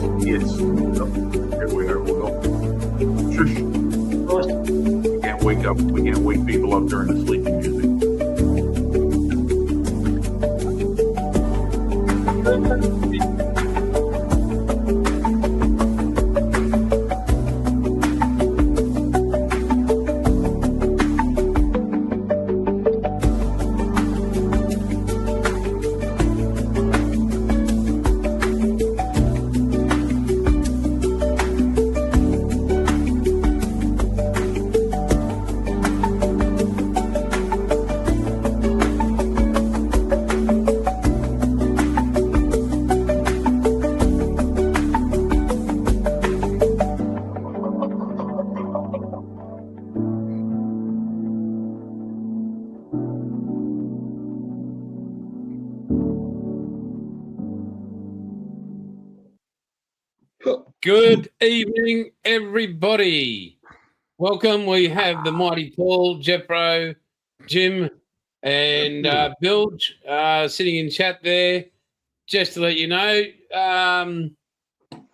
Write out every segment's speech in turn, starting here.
Yes. Here we are. We'll go. Shush. We can't wake up. We can't wake people up during the sleeping music. Good evening, everybody. Welcome. We have the mighty Paul, Jeffro, Jim, and Bilge sitting in chat there. Just to let you know,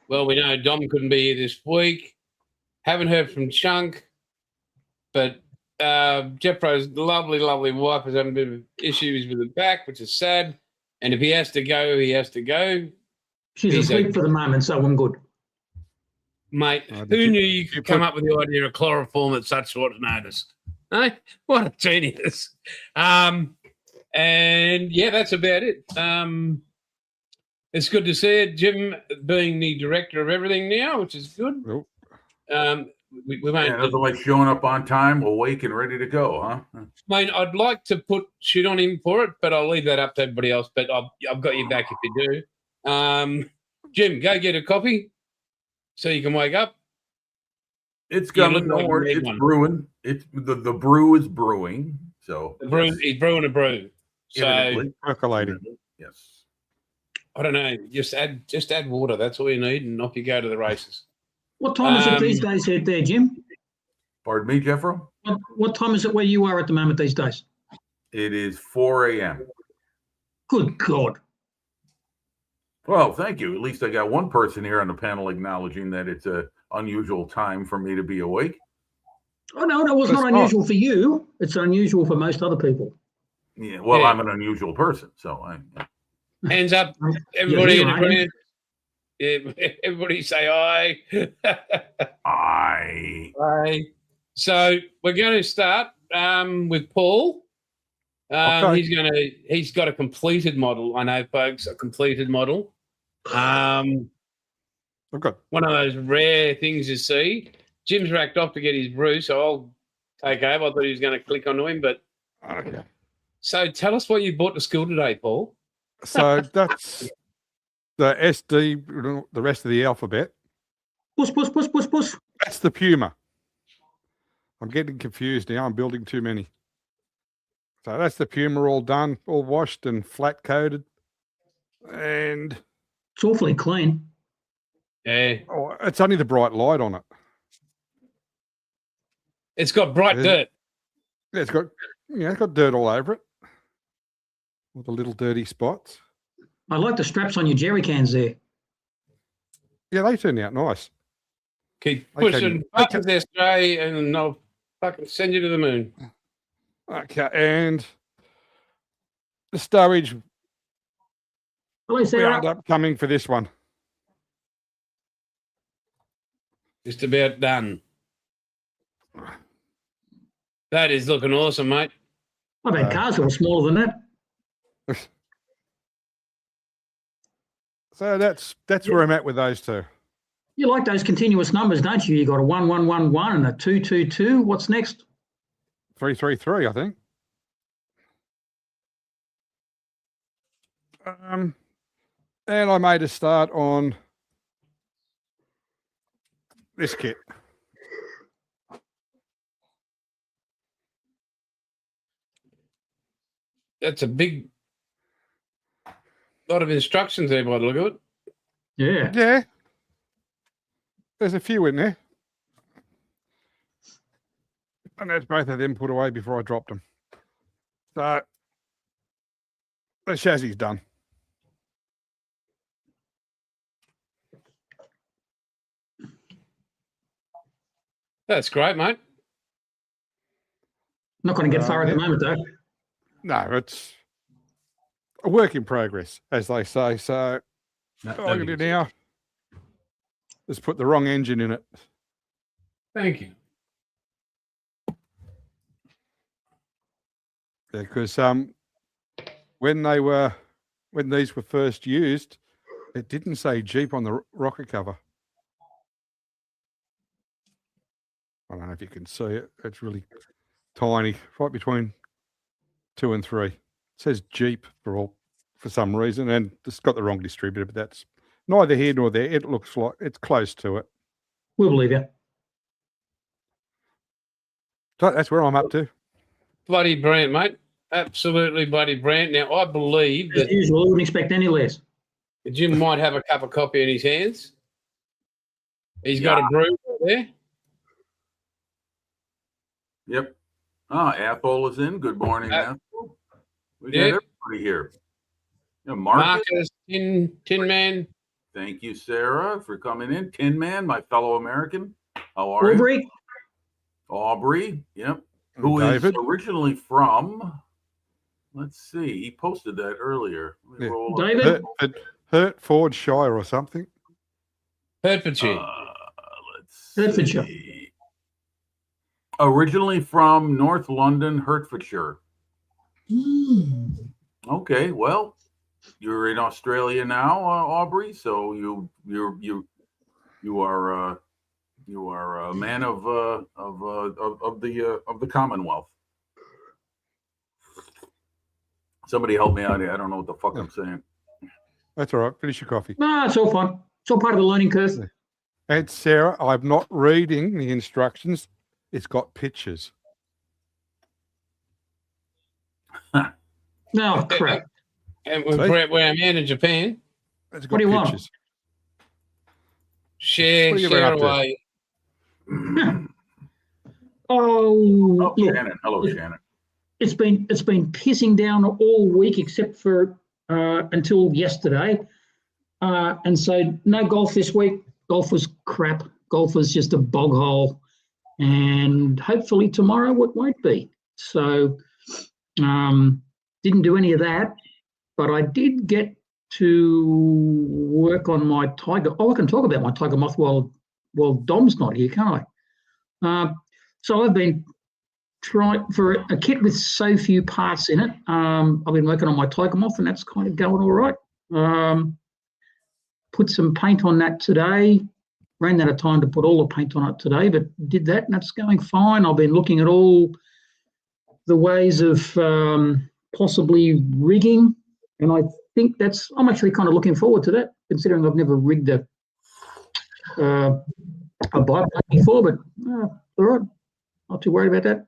well, we know Dom couldn't be here this week. Haven't heard from Chunk, but Jeffro's lovely, lovely wife has had a bit of issues with her back, which is sad. And if he has to go, he has to go. She's asleep for the moment, so I'm good. Mate, who knew you could come up with the idea of chloroform at such short notice? No? What a genius. And yeah, that's about it. It's good to see it. Jim being the director of everything now, which is good. Nope. We won't. Nothing like showing up on time, awake and ready to go, huh? Mate, I'd like to put shit on him for it, but I'll leave that up to everybody else. But I've got you back if you do. Jim, go get a coffee so you can wake up. It's coming. Don't worry. It's brewing. It's the brew is brewing. So he's brewing a brew. So percolating. Yes. I don't know. Just add water. That's all you need, and off you go to the races. What time is it these days out there, Jim? Pardon me, Jeffro? What time is it where you are at the moment these days? It is 4 a.m. Good God. Well, thank you. At least I got one person here on the panel acknowledging that it's an unusual time for me to be awake. Oh, no, it was not unusual for you. It's unusual for most other people. Yeah, well, I'm an unusual person, so Hands up, everybody in agreement. Everybody say aye. Aye. Aye. So we're going to start with Paul. Okay. He's got a completed model. I know, folks, a completed model. Okay. One of those rare things you see. Jim's racked off to get his brew, so I'll take over. I thought he was going to click onto him, but okay. So tell us what you brought to school today, Paul. So that's the SD, the rest of the alphabet. Puss. That's the Puma. I'm getting confused now. I'm building too many. So that's the Puma all done, all washed and flat coated. And it's awfully clean. Yeah. Oh, it's only the bright light on it. It's got bright dirt. Yeah, it's got dirt all over it. All the little dirty spots. I like the straps on your jerry cans there. Yeah, they turned out nice. Keep pushing buttons there, Stray, and I'll fucking send you to the moon. Okay, and the stowage we end up coming for this one. Just about done. That is looking awesome, mate. I've had cars that were smaller than that. So that's where I'm at with those two. You like those continuous numbers, don't you? You got a 1111 and a 222. What's next? 333, I think. And I made a start on this kit. That's a big lot of instructions there by the look of it. Yeah. Yeah. There's a few in there. And that's both of them put away before I dropped them. So the chassis is done. That's great, mate. Not going to get far at the Yeah. moment, though. No, it's a work in progress, as they say. So No, all I can do now is put the wrong engine in it. Thank you. Because when these were first used, it didn't say Jeep on the rocket cover. I don't know if you can see it. It's really tiny, right between 2 and 3. It says Jeep for some reason, and it's got the wrong distributor, but that's neither here nor there. It looks like it's close to it. We'll believe you. So that's where I'm up to. Bloody brilliant, mate. Absolutely bloody brilliant. Now, I believe As that usual, I wouldn't expect any less. Jim might have a cup of coffee in his hands. He's got a brew there. Yep. Athol is in. Good morning, Athol. We got everybody here. Yeah, Marcus, Tin Man. Thank you, Sarah, for coming in. Tin Man, my fellow American. How are you? Aubrey. Yep. Who is David. originally from, let's see, he posted that earlier. Let me Yeah. roll up. David? Hertfordshire or something. Hertfordshire. Let's Hertfordshire. see. Originally from North London, Hertfordshire. Okay, well, you're in Australia now, Aubrey. So you are a man of the Commonwealth. Somebody help me out here. I don't know what the fuck I'm saying. That's all right. Finish your coffee. No, it's all fine. It's all part of the learning curve. And Sarah, I'm not reading the instructions. It's got pictures. No, crap. And we're See? Brett, we're a man in Japan. It's got What do you want? pictures. Share What have you been up to? away. Oh, look, Shannon. Hello, Shannon. it's been pissing down all week except for until yesterday, and so no golf this week. Golf was crap. Golf was just a bog hole, and hopefully tomorrow it won't be. So didn't do any of that, but I did get to work on my tiger. Oh, I can talk about my tiger moth while Dom's not here, can't I? So I've been trying for a kit with so few parts in it. I've been working on my tiger moth, and that's kind of going all right. Put some paint on that today. Ran out of time to put all the paint on it today, but did that, and that's going fine. I've been looking at all the ways of possibly rigging, and I think I'm actually kind of looking forward to that, considering I've never rigged a biplane before, but all right, not too worried about that.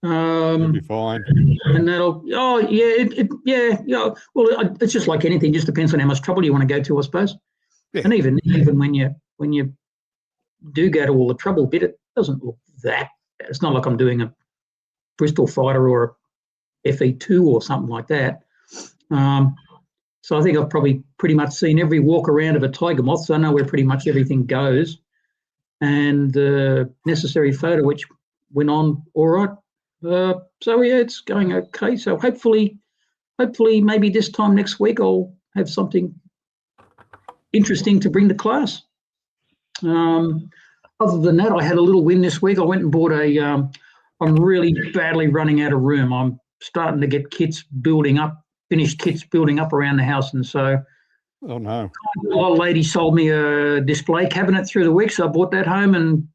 You'll be fine. And that'll, oh yeah, yeah. Well, it's just like anything; just depends on how much trouble you want to go to, I suppose. Yeah. And even when you do go to all the trouble bit, it doesn't look that. It's not like I'm doing a Bristol fighter or a FE2 or something like that. So I think I've probably pretty much seen every walk around of a tiger moth, so I know where pretty much everything goes. And the necessary photo, which went on all right. So yeah, it's going okay. So hopefully maybe this time next week I'll have something interesting to bring to class. Other than that, I had a little win this week. I went and bought I'm really badly running out of room. I'm starting to get finished kits building up around the house. And so Oh no. the old lady sold me a display cabinet through the week, so I brought that home, and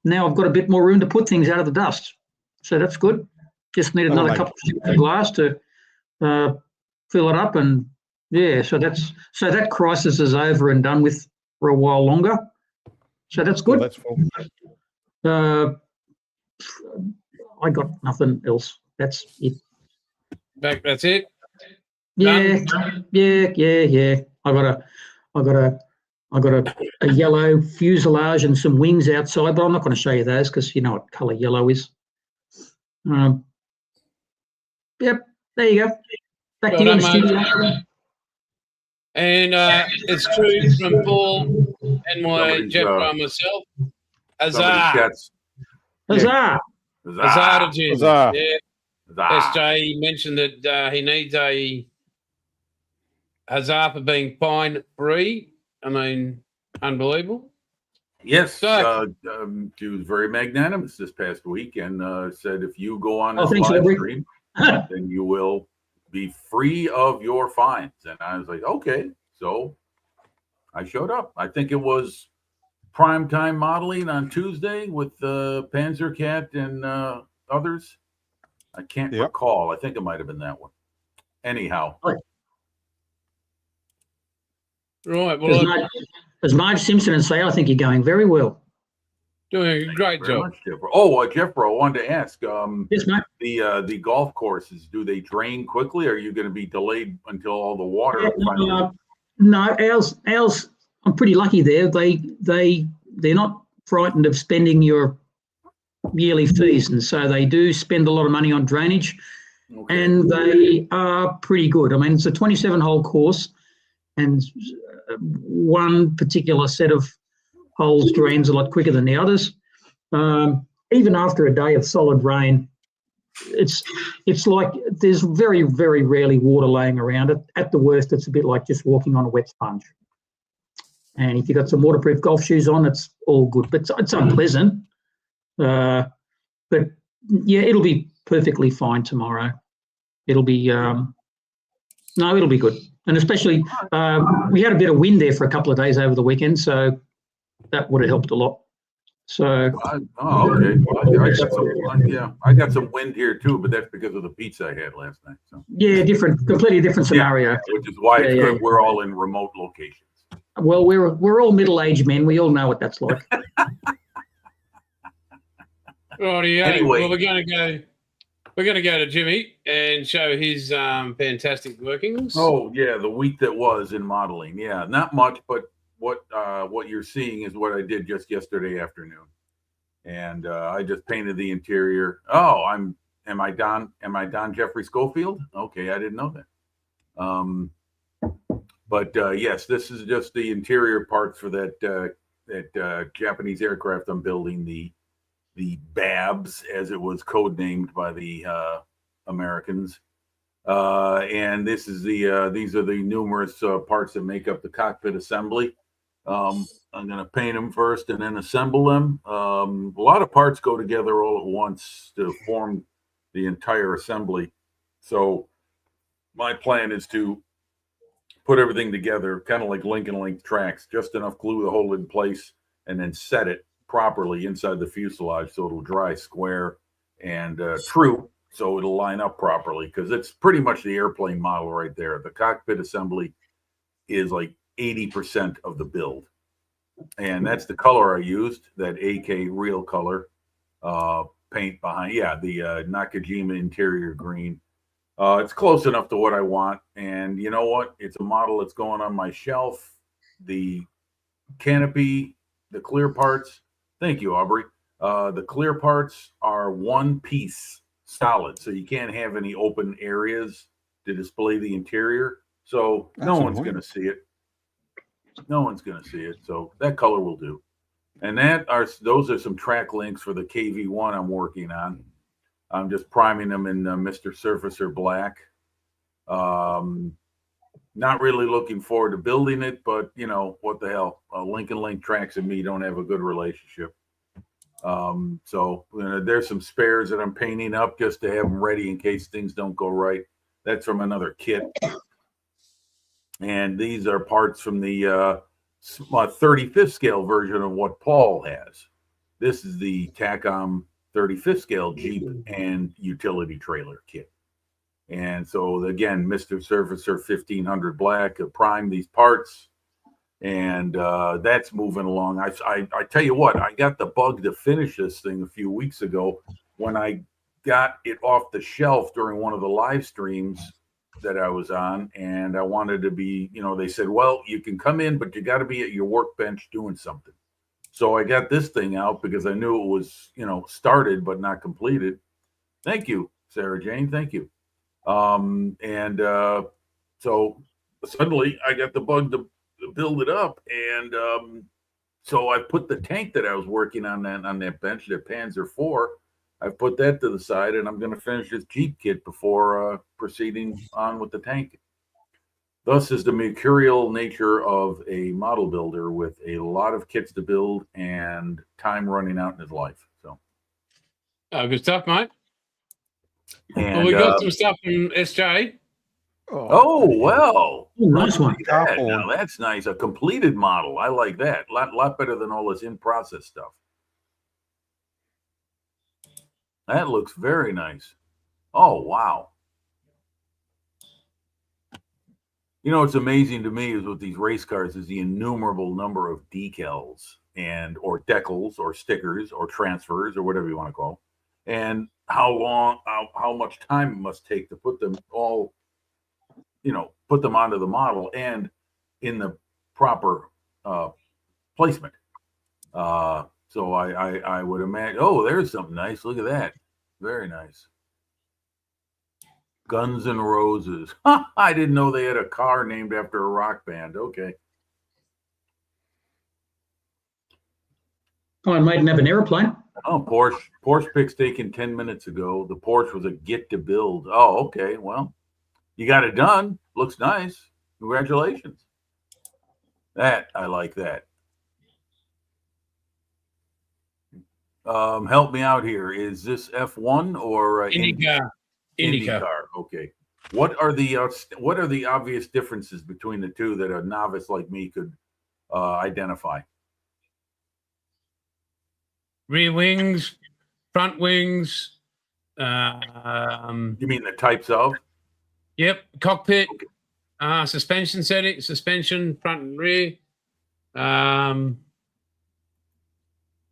now I've got a bit more room to put things out of the dust. So that's good. Just need another couple of strips of glass to fill it up, and yeah, so that crisis is over and done with for a while longer. So that's good. Well, that's full. I got nothing else. That's it. That's it. Yeah. I got a yellow fuselage and some wings outside, but I'm not going to show you those because you know what colour yellow is. Yep, there you go. Back to you in the studio. And it's true from Paul and my Somebody's, Jeff and myself. Somebody Huzzah! chats. Huzzah! Huzzah to Jim. Huzzah. Yeah. Huzzah. SJ mentioned that he needs a huzzah for being fine free. I mean, unbelievable. Yes, So- she was very magnanimous this past week and said if you go on Oh, this thanks, live Aubrey. stream, then you will be free of your fines. And I was like, okay. So I showed up. I think it was primetime modeling on Tuesday with Panzer Cat and others. I can't Yep. recall. I think it might have been that one. Anyhow, Right. Well, As Marge Simpson and say, I think you're going very well. doing a great very job. much, Jeffro. Oh, Jeffro, I wanted to ask. Yes, mate. The golf courses, do they drain quickly? Or are you going to be delayed until all the water? No, ours. I'm pretty lucky there. They're not frightened of spending your yearly fees, and so they do spend a lot of money on drainage, Okay. and they are pretty good. I mean, it's a 27-hole course, and one particular set of holes drains a lot quicker than the others. Even after a day of solid rain, it's like there's very, very rarely water laying around it. At the worst, it's a bit like just walking on a wet sponge. And if you've got some waterproof golf shoes on, it's all good. But it's unpleasant. But yeah, it'll be perfectly fine tomorrow. It'll be it'll be good. And especially we had a bit of wind there for a couple of days over the weekend, so that would have helped a lot. So Okay. Well, I got some wind here too, but that's because of the pizza I had last night. So yeah, completely different scenario. which is why it's Yeah, good yeah. we're all in remote locations. Well, we're all middle-aged men. We all know what that's like. Rightio. Anyway. Well, we're going to go to Jimmy and show his fantastic workings. Oh yeah, the week that was in modeling. Yeah, not much, but what you're seeing is what I did just yesterday afternoon, and I just painted the interior. Oh, am I Don Jeffrey Schofield? Okay, I didn't know that. But yes, this is just the interior parts for that Japanese aircraft I'm building, the Babs, as it was codenamed by the Americans. And this is these are the numerous parts that make up the cockpit assembly. I'm going to paint them first and then assemble them. A lot of parts go together all at once to form the entire assembly. So my plan is to put everything together, kind of like Lincoln Link tracks, just enough glue to hold it in place and then set it properly inside the fuselage so it'll dry square and true, so it'll line up properly, because it's pretty much the airplane model right there. The cockpit assembly is like 80% of the build, and that's the color I used, that AK real color paint behind. Yeah, the Nakajima interior green. It's close enough to what I want, and you know what? It's a model that's going on my shelf. The canopy, the clear parts. Thank you, Aubrey. The clear parts are one piece solid, so you can't have any open areas to display the interior. So no one's going to see it. No one's going to see it. So that color will do. And those are some track links for the KV1 I'm working on. I'm just priming them in Mr. Surfacer Black. Not really looking forward to building it, but you know, what the hell? Lincoln Link Tracks and me don't have a good relationship. So there's some spares that I'm painting up just to have them ready in case things don't go right. That's from another kit. And these are parts from the 35th scale version of what Paul has. This is the TACOM 35th scale Jeep and utility trailer kit. And so again, Mr. Surfacer 1500 Black primed these parts, and that's moving along. I tell you what, I got the bug to finish this thing a few weeks ago when I got it off the shelf during one of the live streams that I was on, and I wanted to be, they said, well, you can come in, but you got to be at your workbench doing something. So I got this thing out because I knew it was, started but not completed. Thank you, Sarah Jane. Thank you. So suddenly I got the bug to build it up, and So I put the tank that I was working on that bench, the Panzer IV. I put that to the side, and I'm going to finish this Jeep kit before proceeding on with the tank. Thus is the mercurial nature of a model builder with a lot of kits to build and time running out in his life. So, Good stuff, mate. and Well, we got some stuff from SJ. oh well, Oh, nice one. look at that. Now that's nice. A completed model. I like that. Lot better than all this in process stuff. That looks very nice. Oh wow. You know, what's amazing to me is with these race cars is the innumerable number of decals and or decals or stickers or transfers or whatever you want to call, and how much time it must take to put them all, put them onto the model and in the proper placement. So I would imagine. Oh, there's something nice. Look at that. Very nice. Guns N' Roses. I didn't know they had a car named after a rock band. Okay. I might have an aeroplane. Oh, Porsche pick's taken 10 minutes ago. The Porsche was a get to build. Oh, okay. Well, you got it done. Looks nice. Congratulations. I like that. Help me out here. Is this F1 or IndyCar. IndyCar? Okay. What are the obvious differences between the two that a novice like me could identify? Rear wings, front wings. You mean the types of? Yep. Cockpit, suspension setting, suspension front and rear.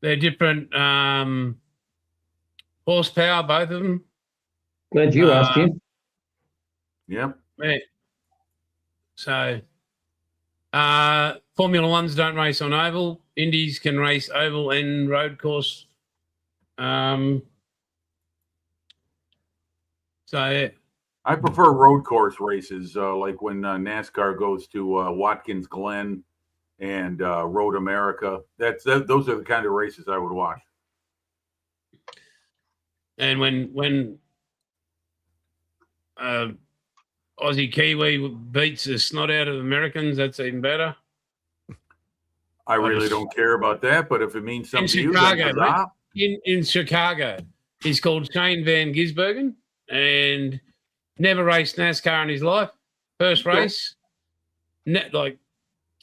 They're different horsepower, both of them. Glad you asked him. Yep. Yeah. So, Formula Ones don't race on oval. Indies can race oval and road course. So, yeah. I prefer road course races, like when NASCAR goes to Watkins Glen and Road America. Those are the kind of races I would watch. And when Aussie Kiwi beats the snot out of Americans, that's even better. I really don't care about that, but if it means something to you, Chicago, then huzzah. in Chicago, he's called Shane Van Gisbergen and never raced NASCAR in his life. First race,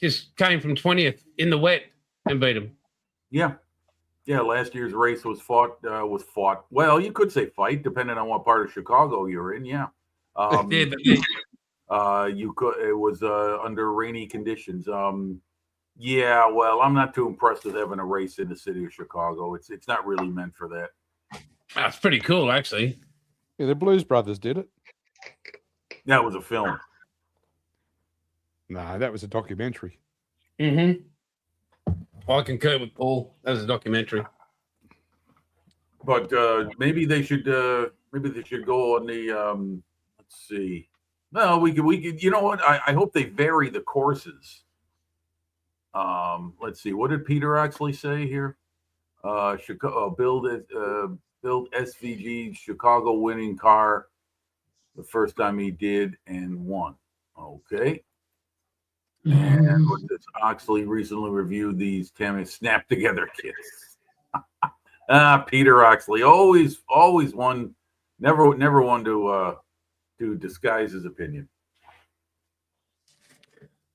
just came from 20th in the wet and beat him. Yeah. Last year's race was fought. Well, you could say fight, depending on what part of Chicago you're in. Yeah. You could. It was under rainy conditions. Yeah. Well, I'm not too impressed with having a race in the city of Chicago. It's not really meant for that. That's pretty cool, actually. Yeah, the Blues Brothers did it. That was a film. No, that was a documentary. Mm-hmm. I concur with Paul. That was a documentary. But maybe they should go on the let's see. No, we could. You know what? I hope they vary the courses. Let's see. What did Peter actually say here? Chicago build SVG Chicago winning car the first time he did and won. Okay. And with this, Oxley recently reviewed these Tammy snap together kits. Peter Oxley, always one, never one to disguise his opinion.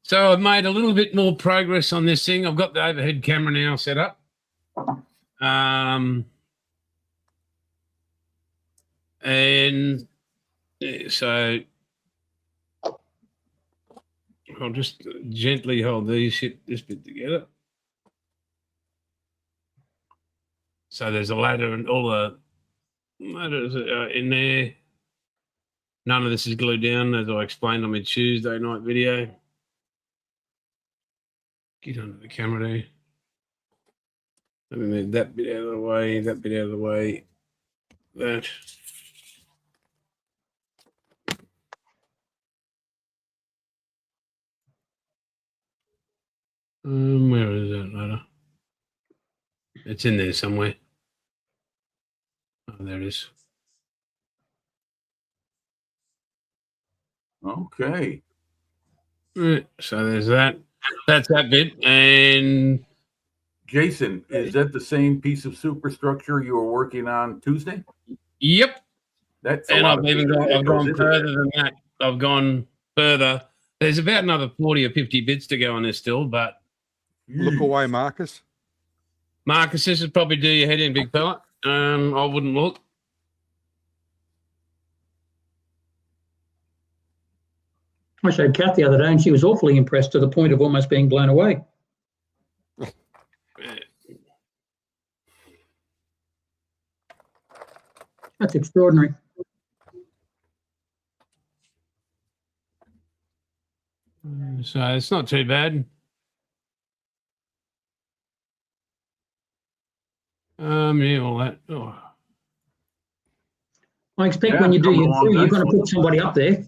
So I've made a little bit more progress on this thing. I've got the overhead camera now set up. And so I'll just gently hold this bit together. So there's a ladder and all the ladders are in there. None of this is glued down, as I explained on my Tuesday night video. Get under the camera there. Let me move that bit out of the way, that bit out of the way, that. Where is that ladder? It's in there somewhere. Oh, there it is. Okay. Right, so there's that. That's that bit. And Jason, is that the same piece of superstructure you were working on Tuesday? yep. That's a And lot I've of even data gone, that I've goes gone into further that. than that. I've gone further. There's about another 40 or 50 bits to go on this still, but Look away, Marcus. Marcus, this would probably do your head in, big fella. I wouldn't look. I showed Kath the other day and she was awfully impressed to the point of almost being blown away. That's extraordinary. So it's not too bad. Yeah, all that. Oh. I expect Yeah, when you do coming your along crew, you're going to nicely. put somebody up there.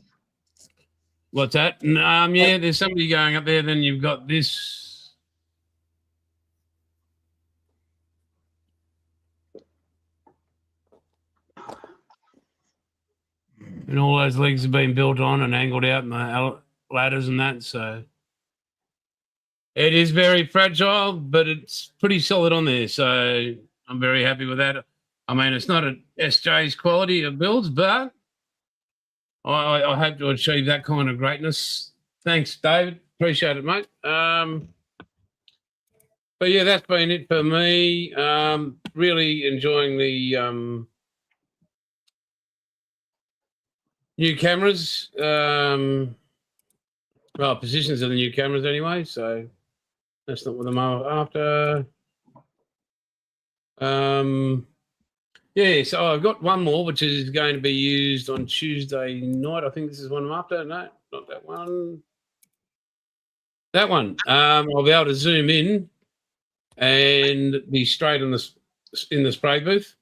What's that? Yeah, there's somebody going up there. Then you've got this. And all those legs have been built on and angled out and the ladders and that. So it is very fragile, but it's pretty solid on there. So I'm very happy with that. I mean, it's not a SJ's quality of builds, but I hope to achieve that kind of greatness. Thanks, David. Appreciate it, mate. But yeah, that's been it for me. Really enjoying the new cameras. Well, positions of the new cameras anyway. So that's not what I'm after. Yeah, so I've got one more, which is going to be used on Tuesday night. I think this is one I'm after. No, not that one. That one. I'll be able to zoom in and be straight in the spray booth.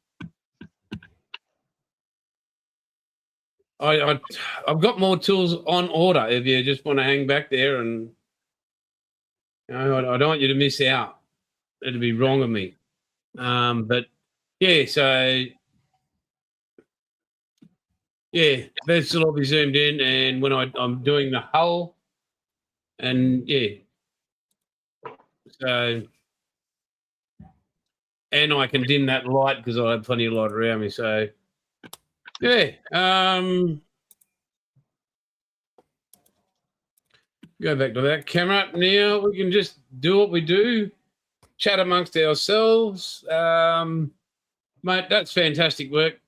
I've got more tools on order if you just want to hang back there, and I don't want you to miss out. It'd be wrong of me. But yeah, so yeah, that's will all be zoomed in, and when I'm doing the hull, and yeah, so and I can dim that light because I have plenty of light around me. So yeah, go back to that camera. Now we can just do what we do, chat amongst ourselves. Mate, that's fantastic work.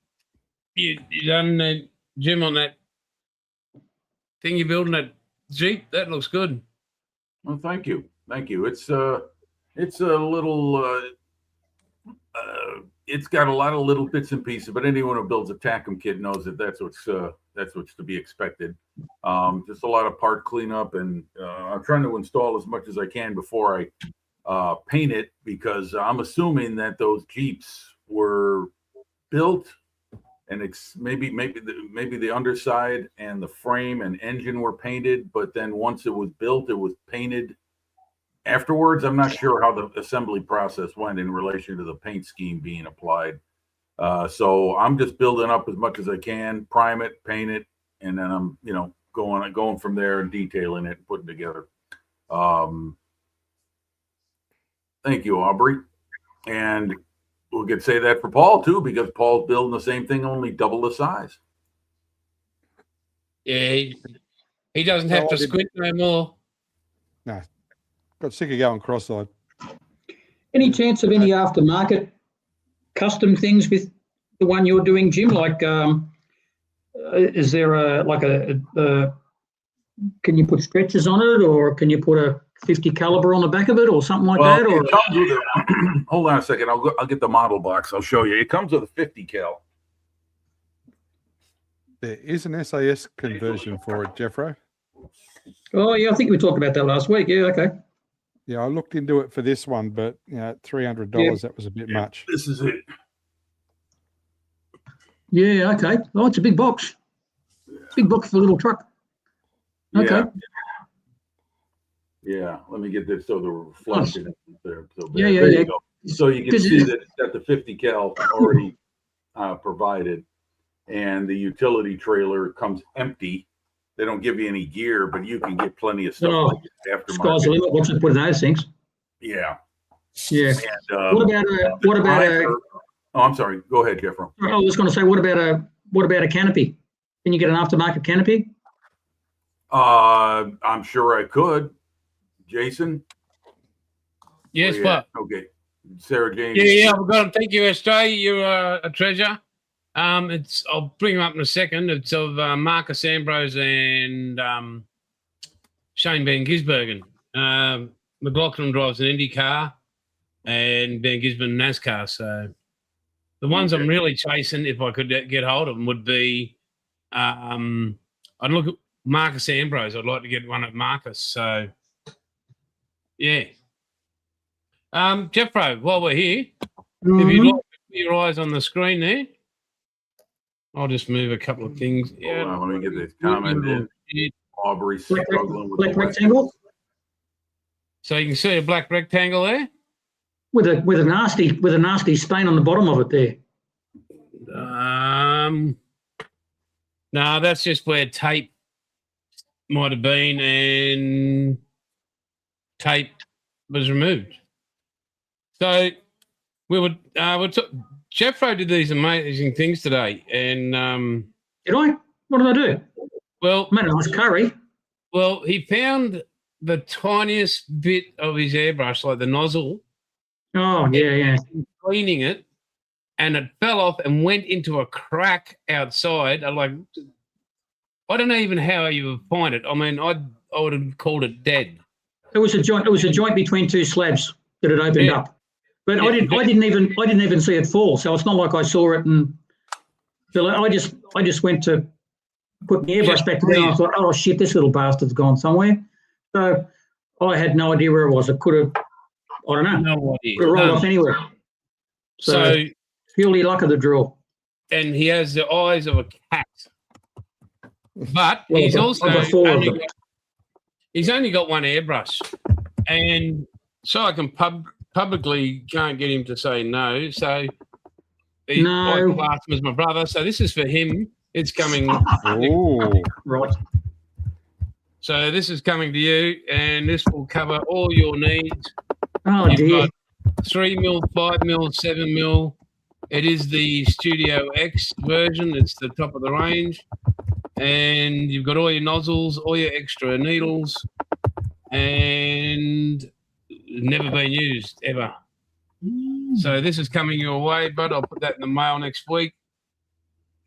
You done that, Jim, on that thing you're building, that Jeep. That looks good. Well, thank you. It's a little. It's got a lot of little bits and pieces, but anyone who builds a TACM kit knows that that's what's to be expected. Just a lot of part cleanup, and I'm trying to install as much as I can before I paint it, because I'm assuming that those Jeeps were built and maybe the underside and the frame and engine were painted, but then once it was built, it was painted afterwards. I'm not sure how the assembly process went in relation to the paint scheme being applied. So I'm just building up as much as I can, prime it, paint it, and then I'm going from there and detailing it and putting it together. Thank you, Aubrey. And we could say that for Paul too, because Paul's building the same thing, only double the size. Yeah, he doesn't have to squint no more. No, got sick of going cross-eyed. Any chance of any aftermarket custom things with the one you're doing, Jim? Like, is there can you put stretchers on it, or can you put a 50 caliber on the back of it, or something like that? Or it comes with hold on a second. I'll get the model box. I'll show you. It comes with a 50 cal. There is an SAS conversion for it, Jeffro. oh yeah, I think we talked about that last week. Yeah, okay. Yeah, I looked into it for this one, but at $300, that was a bit much. This is it. Yeah, okay. Oh, it's a big box. Big box for a little truck. Okay. Yeah. Let me get this so the reflection is there. So Yeah, there you yeah. go. So you can This see is- that it's got the 50 cal already provided, and the utility trailer comes empty. They don't give you any gear, but you can get plenty of stuff Oh, like Sky's the aftermarket. limit. What's up with those things? Yeah. Yeah. And, What about a? oh, I'm sorry. Go ahead, Jeffro. I was going to say, what about a canopy? Can you get an aftermarket canopy? I'm sure I could. Jason? Yes, Oh, but okay. Sarah Jane. yeah, I've got them. Thank you, Australia. You're a treasure. I'll bring them up in a second. It's of Marcus Ambrose and Shane Van Gisbergen. McLaughlin drives an Indy car, and Van Gisbergen NASCAR. So the ones I'm really chasing, if I could get hold of them, would be I'd look at Marcus Ambrose. I'd like to get one of Marcus. So yeah. Jeffro, while we're here, if you'd like to put your eyes on the screen there, I'll just move a couple of things. Hold on, let me get this comment in. Aubrey's Black struggling with black the rectangle So you can see a black rectangle there. with a nasty stain on the bottom of it there. No, that's just where tape might have been, and tape was removed. So we would Jeffro did these amazing things today, and Did I? What did I do? well, I made a nice curry. well, he found the tiniest bit of his airbrush, like the nozzle, Oh yeah. cleaning it, and it fell off and went into a crack outside. I don't know even how you would find it. I mean, I would have called it dead. It was a joint. It was a joint between two slabs that had opened up. But I didn't even see it fall. So it's not like I saw it and so I just went to put the airbrush back together. I thought, oh shit, this little bastard's gone somewhere. So I had no idea where it was. It could have, I don't know, No idea. could have rolled off anywhere. So purely luck of the draw. And he has the eyes of a cat. But Well, he's I've also got four of them. he's only got one airbrush, and so I can publicly can't get him to say no. So No. I class him as my brother. So this is for him. It's coming. Oh, Right. So this is coming to you, and this will cover all your needs. Oh You've dear. got 3 mil, 5 mil, 7 mil. It is the Studio X version. It's the top of the range. And you've got all your nozzles, all your extra needles, and never been used ever. So this is coming your way, bud. I'll put that in the mail next week.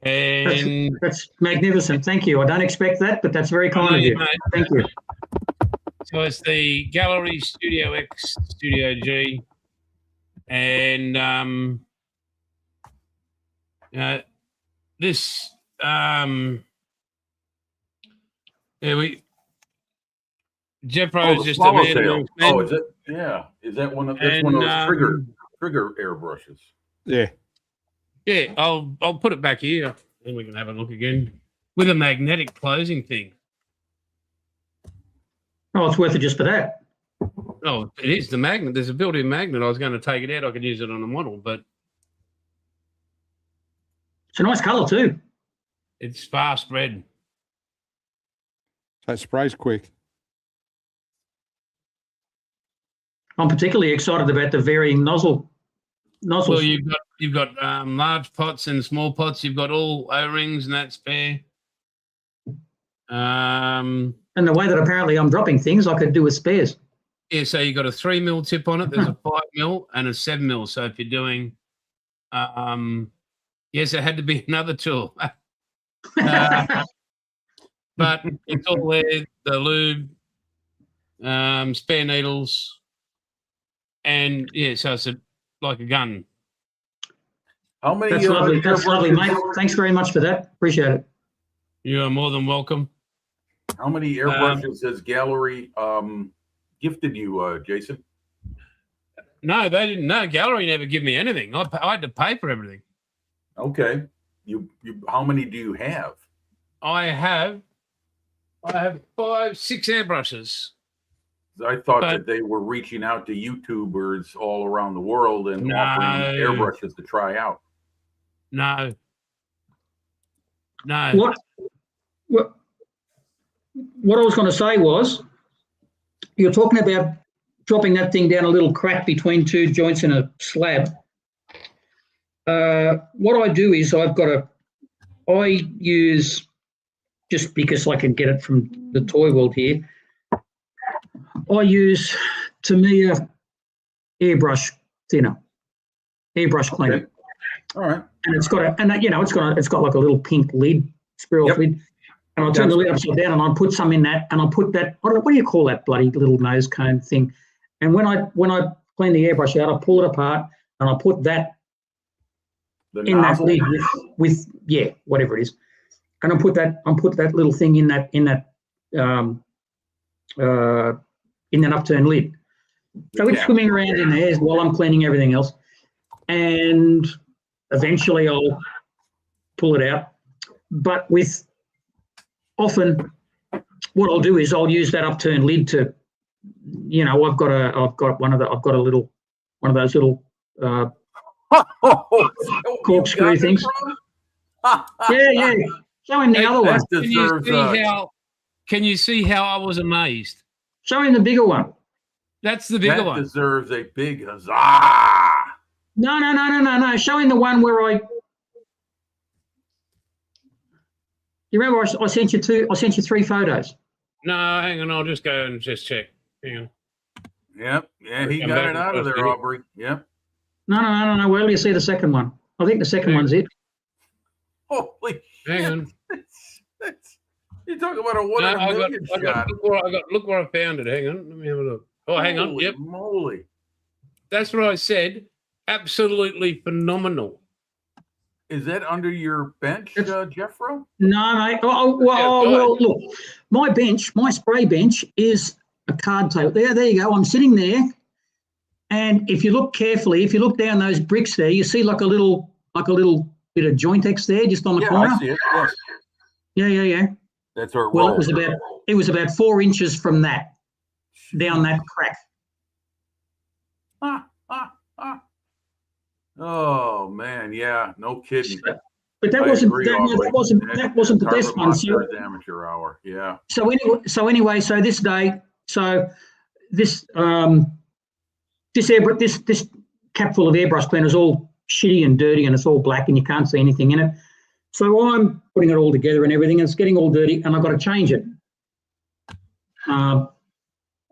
And That's magnificent. Thank you. I don't expect that, but that's very kind of you. Thank you. So it's the Gallery Studio X, Studio G, and this Jeffro is just a man. Swallowtail. amongst men. Oh, is it? Yeah. Is that one of that's And, one of those trigger airbrushes? yeah. Yeah, I'll put it back here, and we can have a look again with a magnetic closing thing. Oh, it's worth it just for that. Oh, it is the magnet. There's a built-in magnet. I was going to take it out. I could use it on a model, but It's a nice colour too. it's fast red. That sprays quick. I'm particularly excited about the varying nozzles. Well, you've got large pots and small pots. You've got all O-rings and that spare. And the way that apparently I'm dropping things, I could do with spares. Yeah, so you've got a 3 mil tip on it. There's a 5 mil and a 7 mil. So if you're doing, yes, it had to be another tool. But it's all there, the lube, spare needles, and yeah, so it's like a gun. How many? That's lovely. That's lovely, airbrushes- mate. Thanks very much for that. Appreciate it. You are more than welcome. How many airbrushes has Gallery gifted you, Jason? No, they didn't. No, Gallery never give me anything. I had to pay for everything. Okay. You. How many do you have? I have 5, 6 airbrushes. I thought But- that they were reaching out to YouTubers all around the world and No. offering airbrushes to try out. No. No. What I was going to say was, you're talking about dropping that thing down a little crack between two joints in a slab. What I do is I use, just because I can get it from the toy world here, I use Tamiya airbrush thinner, airbrush cleaner. Okay. All right. And it's got like a little pink lid, spiral Yep. lid. And I'll turn the lid upside down and I'll put some in that, and I'll put that, what do you call that bloody little nose cone thing? And when I clean the airbrush out, I'll pull it apart and I'll put that The in that nozzle. lid with whatever it is. And I'll put that little thing in that upturned lid. So it's Yeah. swimming around in there while I'm cleaning everything else. And eventually I'll pull it out. But often what I'll do is I'll use that upturned lid to, I've got one of those little corkscrew things. Yeah. Show him the other one. That deserves Can you see how I was amazed? Show him the bigger one. That's the bigger that one. deserves a big huzzah. No. Show him the one where you remember I sent you 3 photos. No, hang on. I'll just go and just check. Hang on. Yep. Yeah, he Come got back it out of and there, post it. Aubrey. Yep. No. Where do you see the second one? I think the second one's it. Holy Hang shit. on. You're talking about a one No, in a I million got, shot. look where I found it. Hang on. Let me have a look. Oh, hang on. Holy Yep. moly. That's what I said. Absolutely phenomenal. Is that under your bench, Jeffro? No, mate. Yeah, Well, look, my spray bench is a card table. There you go. I'm sitting there, and if you look carefully, if you look down those bricks there, you see like a little bit of Jointex there, just on the Yeah, corner. I see it. Yes. Yeah. That's where it Well, rolls. it was about 4 inches from that down that crack. Oh man, yeah, no kidding. But that I wasn't agree, that, Aubrey. that wasn't the best Carbon one. So, Monster is amateur hour. Yeah. so anyway, this day, this cap full of airbrush cleaner is all shitty and dirty, and it's all black, and you can't see anything in it. So I'm putting it all together and everything, and it's getting all dirty, and I've got to change it. I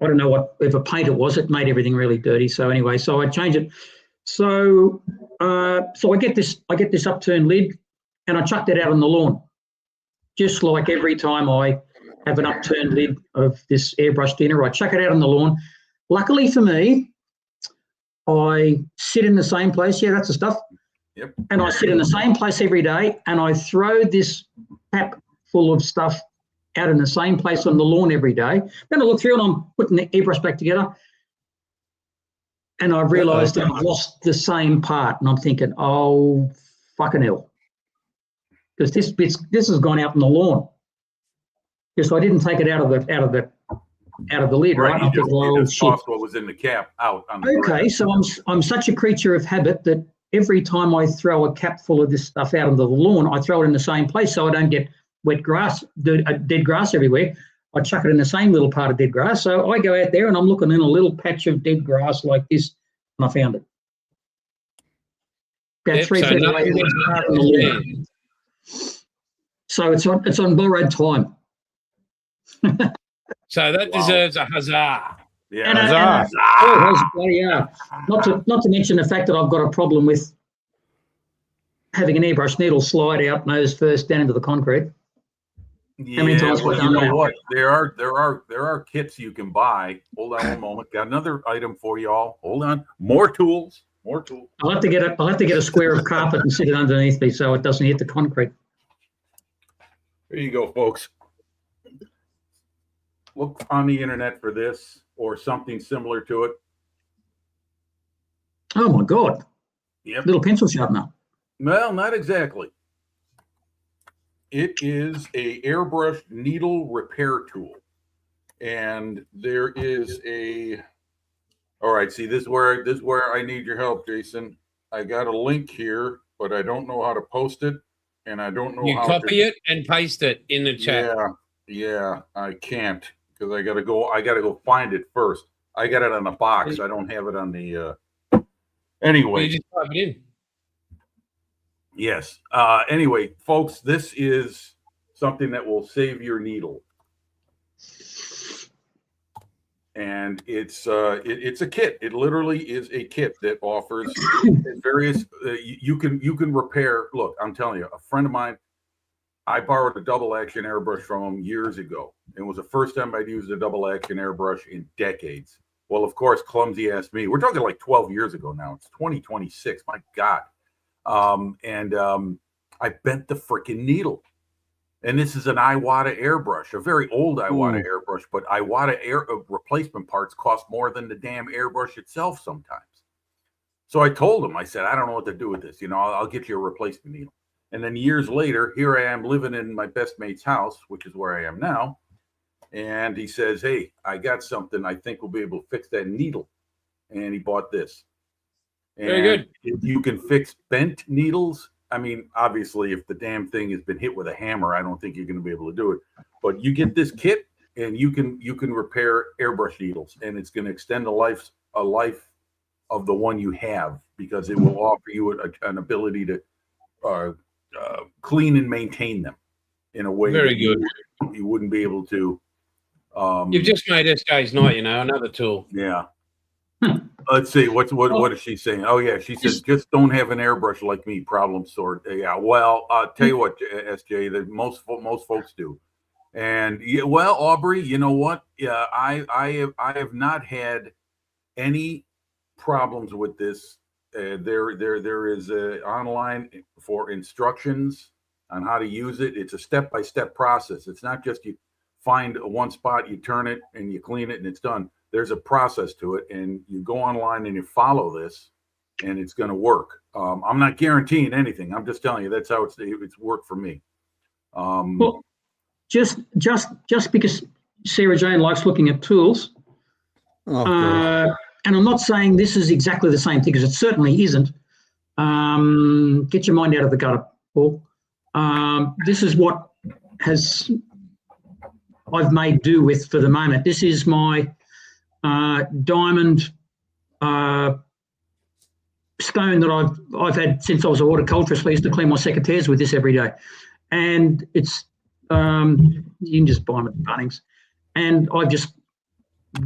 don't know whatever paint it was. It made everything really dirty. So anyway, so I change it. So I get this upturned lid, and I chuck that out on the lawn, just like every time I have an upturned lid of this airbrush thinner, I chuck it out on the lawn. Luckily for me, I sit in the same place. Yeah, that's the stuff. Yep. And I sit in the same place every day, and I throw this cap full of stuff out in the same place on the lawn every day. Then I look through and I'm putting the airbrush back together, and I've realised that I've lost the same part, and I'm thinking, oh, fucking hell. Because this has gone out on the lawn. Because I didn't take it out of the lid, right? Right. I You thought, well, just shit. tossed what was in the cap out on the Okay, grass. so I'm such a creature of habit that every time I throw a cap full of this stuff out onto the lawn, I throw it in the same place so I don't get wet grass, dead grass everywhere. I chuck it in the same little part of dead grass. So I go out there and I'm looking in a little patch of dead grass like this, and I found it. About Yep, 3 so feet nothing away was apart from the lawn. So it's on borrowed time. So that Wow. deserves a huzzah. Yeah. And, Huzzah. Oh, bloody hell. Not to mention the fact that I've got a problem with having an airbrush needle slide out nose first down into the concrete. How many times well, have I you done know that? what? There are kits you can buy. Hold on one moment. Got another item for y'all. Hold on. More tools. I'll have to get a square of carpet and sit it underneath me so it doesn't hit the concrete. Here you go, folks. Look on the internet for this or something similar to it. Oh my God. Yep. Little pencil sharpener. Well, not exactly. It is a airbrush needle repair tool. and there is a. All right, see, this is where I need your help, Jason. I got a link here, but I don't know how to post it, and I don't know You how copy to. it and paste it in the chat. Yeah, I can't because I gotta go find it first. I got it on a box. I don't have it on the. Well, Anyway, you just type it in. yes. Anyway, folks, this is something that will save your needle, and it's a kit. It literally is a kit that offers various. You can repair. Look, I'm telling you, a friend of mine. I borrowed a double action airbrush from him years ago. It was the first time I'd used a double action airbrush in decades. Well, of course, clumsy ass me. We're talking like 12 years ago now. It's 2026. My God. I bent the freaking needle. And this is an Iwata airbrush, a very old Iwata airbrush, but Iwata replacement parts cost more than the damn airbrush itself sometimes. So I told him, I said, I don't know what to do with this. I'll get you a replacement needle. And then years later, here I am living in my best mate's house, which is where I am now. And he says, hey, I got something I think we'll be able to fix that needle. And he bought this. And Very good. If you can fix bent needles, I mean, obviously, if the damn thing has been hit with a hammer, I don't think you're going to be able to do it. But you get this kit, and you can repair airbrush needles, and it's going to extend the life of the one you have because it will offer you an ability to clean and maintain them in a way Very good. you wouldn't be able to. You've just made SK's night, another tool. Yeah. Let's see. What is she saying? Oh yeah, she says just don't have an airbrush like me. Problem solved. Yeah. Well, I'll tell you what, SJ, that most folks do. And yeah, well, Aubrey, you know what? Yeah, I have not had any problems with this. There is online for instructions on how to use it. It's a step-by-step process. It's not just you find one spot, you turn it, and you clean it, and it's done. There's a process to it, and you go online and you follow this, and it's going to work. I'm not guaranteeing anything. I'm just telling you that's how it's worked for me. Well, just because Sarah Jane likes looking at tools, and I'm not saying this is exactly the same thing, because it certainly isn't. Get your mind out of the gutter, Paul. This is what I've made do with for the moment. This is my diamond stone that I've had since I was a horticulturist. I used to clean my secateurs with this every day, and it's you can just buy them at Bunnings, and I've just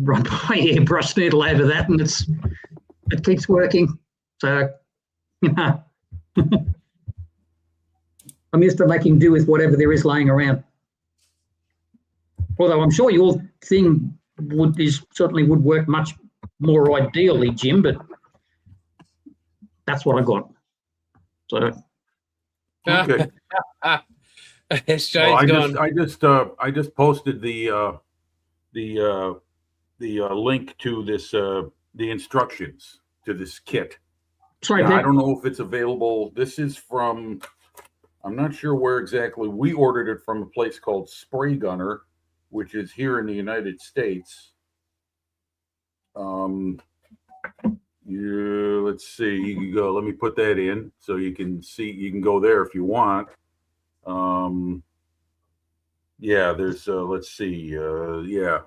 run my airbrush needle over that, and it keeps working. So I'm used to making do with whatever there is laying around. Although I'm sure your thing certainly would work much more ideally, Jim, but that's what I got. So Okay. SJ's gone. I just posted the link to this the instructions to this kit. sorry, Now, Pete. I don't know if it's available. This is from, I'm not sure where exactly. We ordered it from a place called Spray Gunner, which is here in the United States. Let's see. You can go. Let me put that in so you can see. You can go there if you want. Yeah. There's. Let's see. Yeah.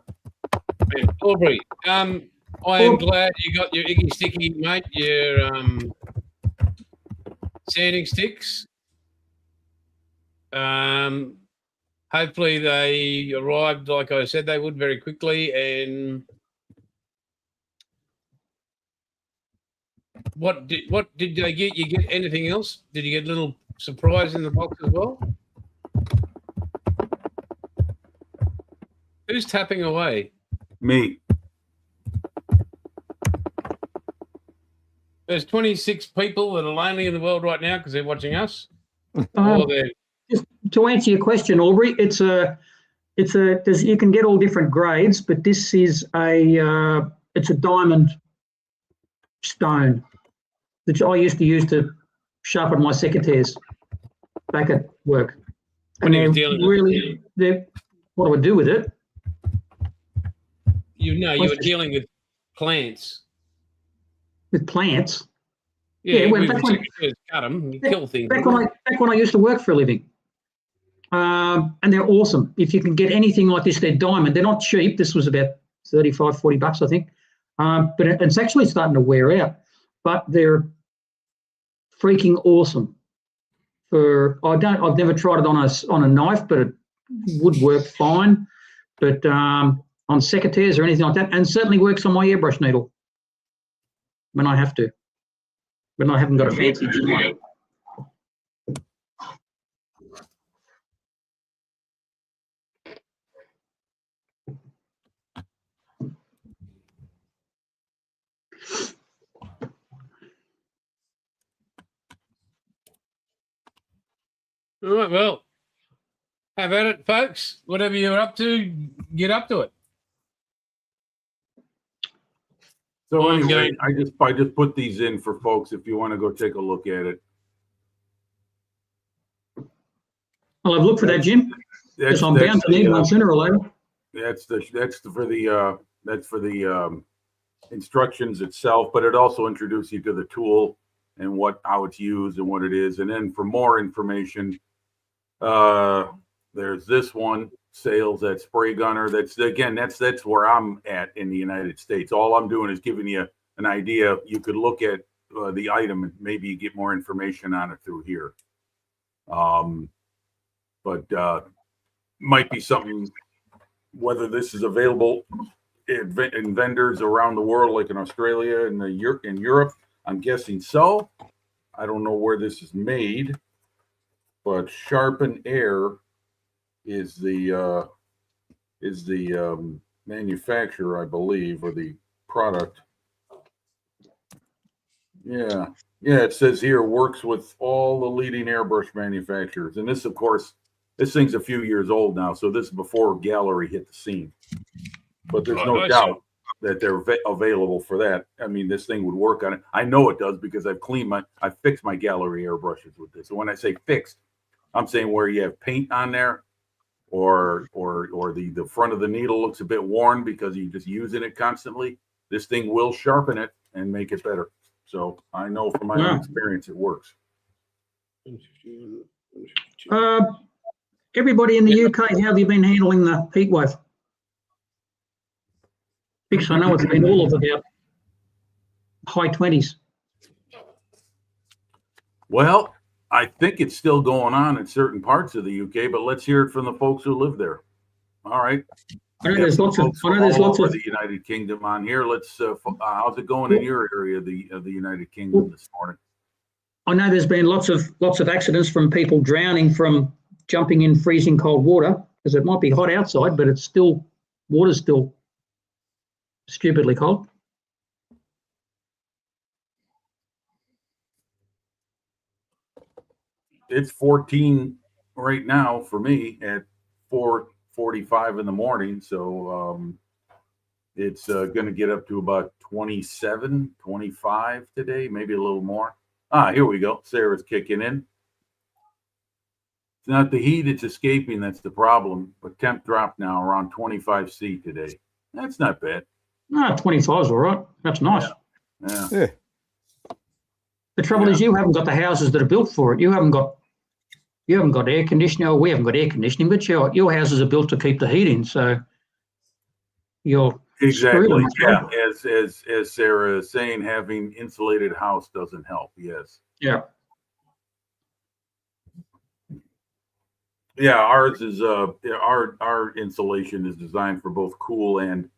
Aubrey, I am glad you got your Iggy Sticky, mate, your sanding sticks. Hopefully they arrived, like I said they would, very quickly. And what did they get? You get anything else? Did you get a little surprise in the box as well? Who's tapping away? Me. There's 26 people that are lonely in the world right now because they're watching us. Um, Or they're Just to answer your question, Aubrey, you can get all different grades, but this is it's a diamond stone that I used to use to sharpen my secateurs back at work. When And he was they're dealing with what do I do with it? you were dealing with plants. with plants. Yeah, Yeah, well, we back when- cut them, you kill things. Back when I used to work for a living. And they're awesome. If you can get anything like this, they're diamond. They're not cheap. This was about 35, 40 bucks, I think. But it's actually starting to wear out. But they're freaking awesome. I've never tried it on a knife, but it would work fine. But on secateurs or anything like that, and certainly works on my airbrush needle when I have to. When I haven't got a fancy design. All right, well, have at it, folks. Whatever you're up to, get up to it. So I'm anyway, I just put these in for folks if you want to go take a look at it. I'll have a look for that, Jim, because I'm bound to need one sooner or later. That's for the instructions itself, but it also introduces you to the tool and how it's used and what it is. And then for more information, there's this one, sales at Spray Gunner. That's where I'm at in the United States. All I'm doing is giving you an idea. You could look at the item and maybe get more information on it through here. But might be something, whether this is available in vendors around the world, like in Australia and in Europe. I'm guessing so. I don't know where this is made, but Sharpen Air is the manufacturer, I believe, or the product. Yeah, it says here works with all the leading airbrush manufacturers, and this, of course, this thing's a few years old now, so this is before Gallery hit the scene. But there's no doubt that they're available for that. I mean, this thing would work on it. I know it does because I fixed my Gallery airbrushes with this. And when I say fixed, I'm saying where you have paint on there, or the front of the needle looks a bit worn because you're just using it constantly. This thing will sharpen it and make it better. So I know from my own experience it works. Everybody in the UK, how have you been handling the heat wave? Because I know it's been all of about high 20s. Well, I think it's still going on in certain parts of the UK, but let's hear it from the folks who live there. All right. I know there's lots of the United Kingdom on here. Let's how's it going in your area of the United Kingdom this morning? I know there's been lots of accidents from people drowning from jumping in freezing cold water, because it might be hot outside, but water's still stupidly cold. It's 14 right now for me at 4:45 in the morning. So it's going to get up to about 27, 25 today, maybe a little more. Here we go. Sarah's kicking in. It's not the heat, it's escaping. That's the problem. But temp dropped now around 25 C today. That's not bad. 25 is all right. That's nice. Yeah. The trouble is you haven't got the houses that are built for it. You haven't got air conditioning. We haven't got air conditioning, but your houses are built to keep the heat in. So you're exactly. Yeah. As Sarah is saying, having insulated house doesn't help. Yes. Yeah. Yeah. Ours is our insulation is designed for both cool and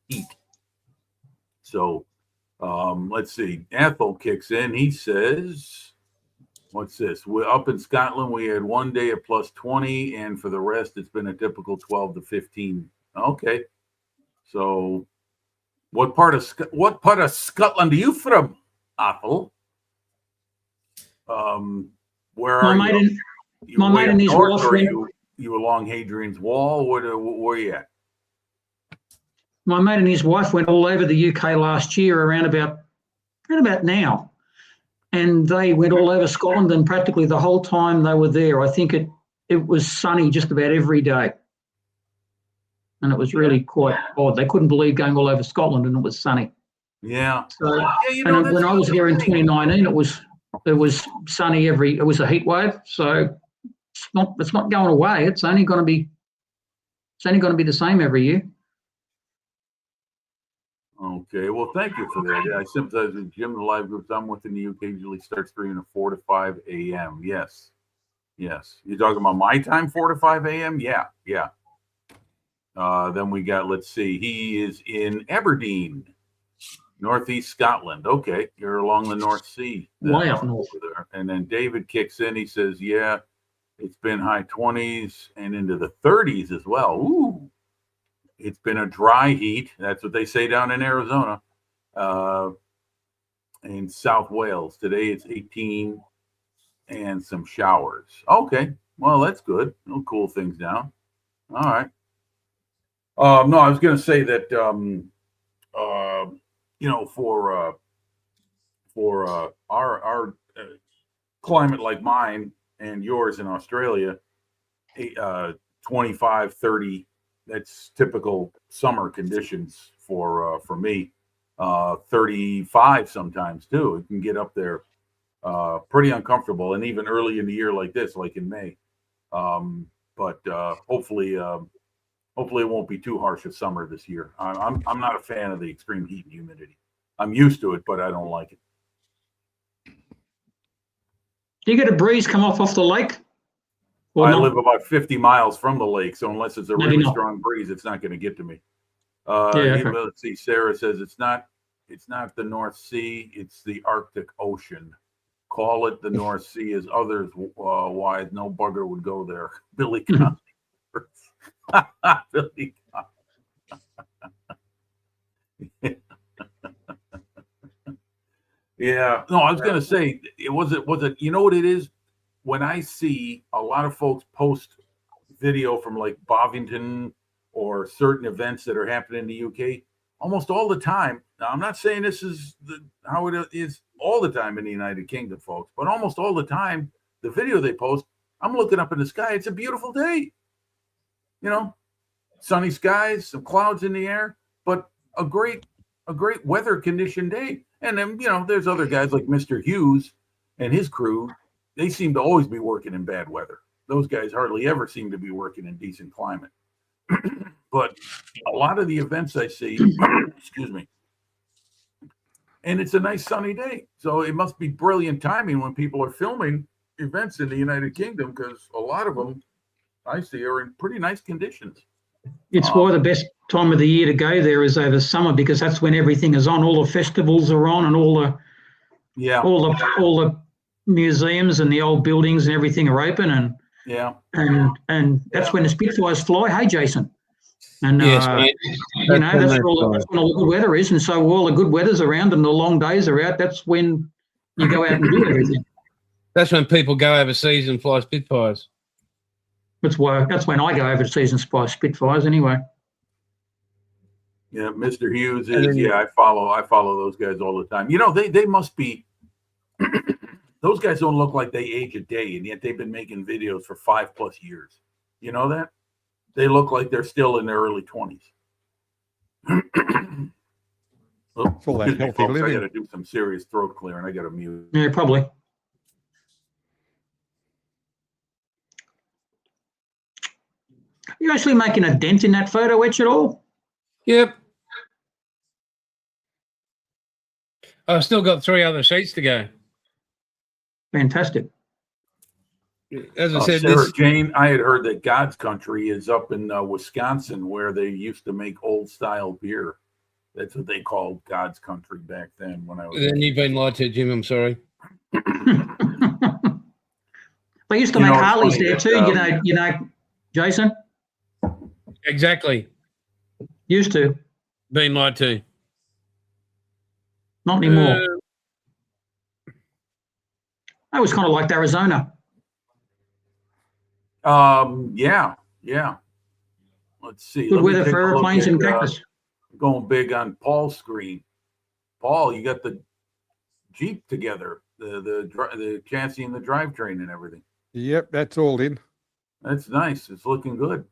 heat. So let's see. Ethel kicks in. He says, what's this? We're up in Scotland. We had one day at plus 20, and for the rest, it's been a typical 12 to 15. Okay. So what part of Scotland are you from, Ethel? Where are you? My mate and his wife went. You along Hadrian's Wall? Where are you at? My mate and his wife went all over the UK last year around about now. And they went all over Scotland, and practically the whole time they were there, I think it was sunny just about every day. and it was really quite odd. They couldn't believe going all over Scotland and it was sunny. Yeah. So, Yeah, you and know, when that's I was the here in thing. 2019, it was sunny it was a heat wave. So it's not going away. It's only going to be the same every year. Okay, well, thank you for that. Yeah, I sympathize with Jim. The live groups I'm with in the UK usually starts streaming at 4 to 5 a.m. Yes. You're talking about my time, 4 to 5 a.m.? Yeah. Then we got, let's see, he is in Aberdeen, Northeast Scotland. Okay, you're along the North Sea. Way up north. Over there. And then David kicks in. He says, yeah, it's been high 20s and into the 30s as well. Ooh. It's been a dry heat. That's what they say down in Arizona, in South Wales. Today it's 18 and some showers. Okay, well, that's good. It'll cool things down. All right. No, I was going to say that, for our climate like mine and yours in Australia, 25, 30. That's typical summer conditions for me. 35 sometimes too. It can get up there pretty uncomfortable, and even early in the year like this, like in May. But hopefully it won't be too harsh a summer this year. I'm not a fan of the extreme heat and humidity. I'm used to it, but I don't like it. Do you get a breeze come off the lake? I live about 50 miles from the lake, so unless it's a Maybe really not. strong breeze, it's not going to get to me. Okay. Let's see. Sarah says it's not the North Sea, it's the Arctic Ocean. Call it the North Sea, as others wise. No bugger would go there. Billy Conley. Billy Conley. Yeah. No, I was going to say, was it, you know what it is? When I see a lot of folks post video from like Bovington or certain events that are happening in the UK, almost all the time. Now, I'm not saying this is how it is all the time in the United Kingdom, folks, but almost all the time, the video they post, I'm looking up in the sky. It's a beautiful day. You know, sunny skies, some clouds in the air, but a great weather conditioned day. And then, there's other guys like Mr. Hughes and his crew. They seem to always be working in bad weather. Those guys hardly ever seem to be working in decent climate. But a lot of the events I see, excuse me, and it's a nice sunny day. So it must be brilliant timing when people are filming events in the United Kingdom, because a lot of them I see are in pretty nice conditions. It's why the best time of the year to go there is over summer, because that's when everything is on. All the festivals are on, and all the museums and the old buildings and everything are open, and that's when the Spitfires fly. Hey, Jason. And Yes, that's when all the good weather is, and so all the good weather's around and the long days are out. That's when you go out and do everything. That's when people go overseas and fly Spitfires. That's when I go overseas and fly Spitfires anyway. Yeah, Mr. Hughes is. I follow those guys all the time. They must be. Those guys don't look like they age a day, and yet they've been making videos for 5+ years. You know that? They look like they're still in their early 20s. All that healthy folks, living. I got to do some serious throat clearing. I got to mute. Yeah, probably. You actually making a dent in that photo etch at all? Yep. I've still got 3 other sheets to go. Fantastic. As I said, Sarah Jane, I had heard that God's Country is up in Wisconsin, where they used to make old style beer. That's what they called God's Country back then. When I was. Then you've been lied to, Jim. I'm sorry. They used to make Harleys there too. Jason. Exactly. Used to. Been lied to. Not anymore. That was kind of like Arizona. Yeah. Let's see. Good weather for airplanes and cactus. Going big on Paul's screen. Paul, you got the Jeep together, the chassis and the drivetrain and everything. Yep, that's all in. That's nice. It's looking good.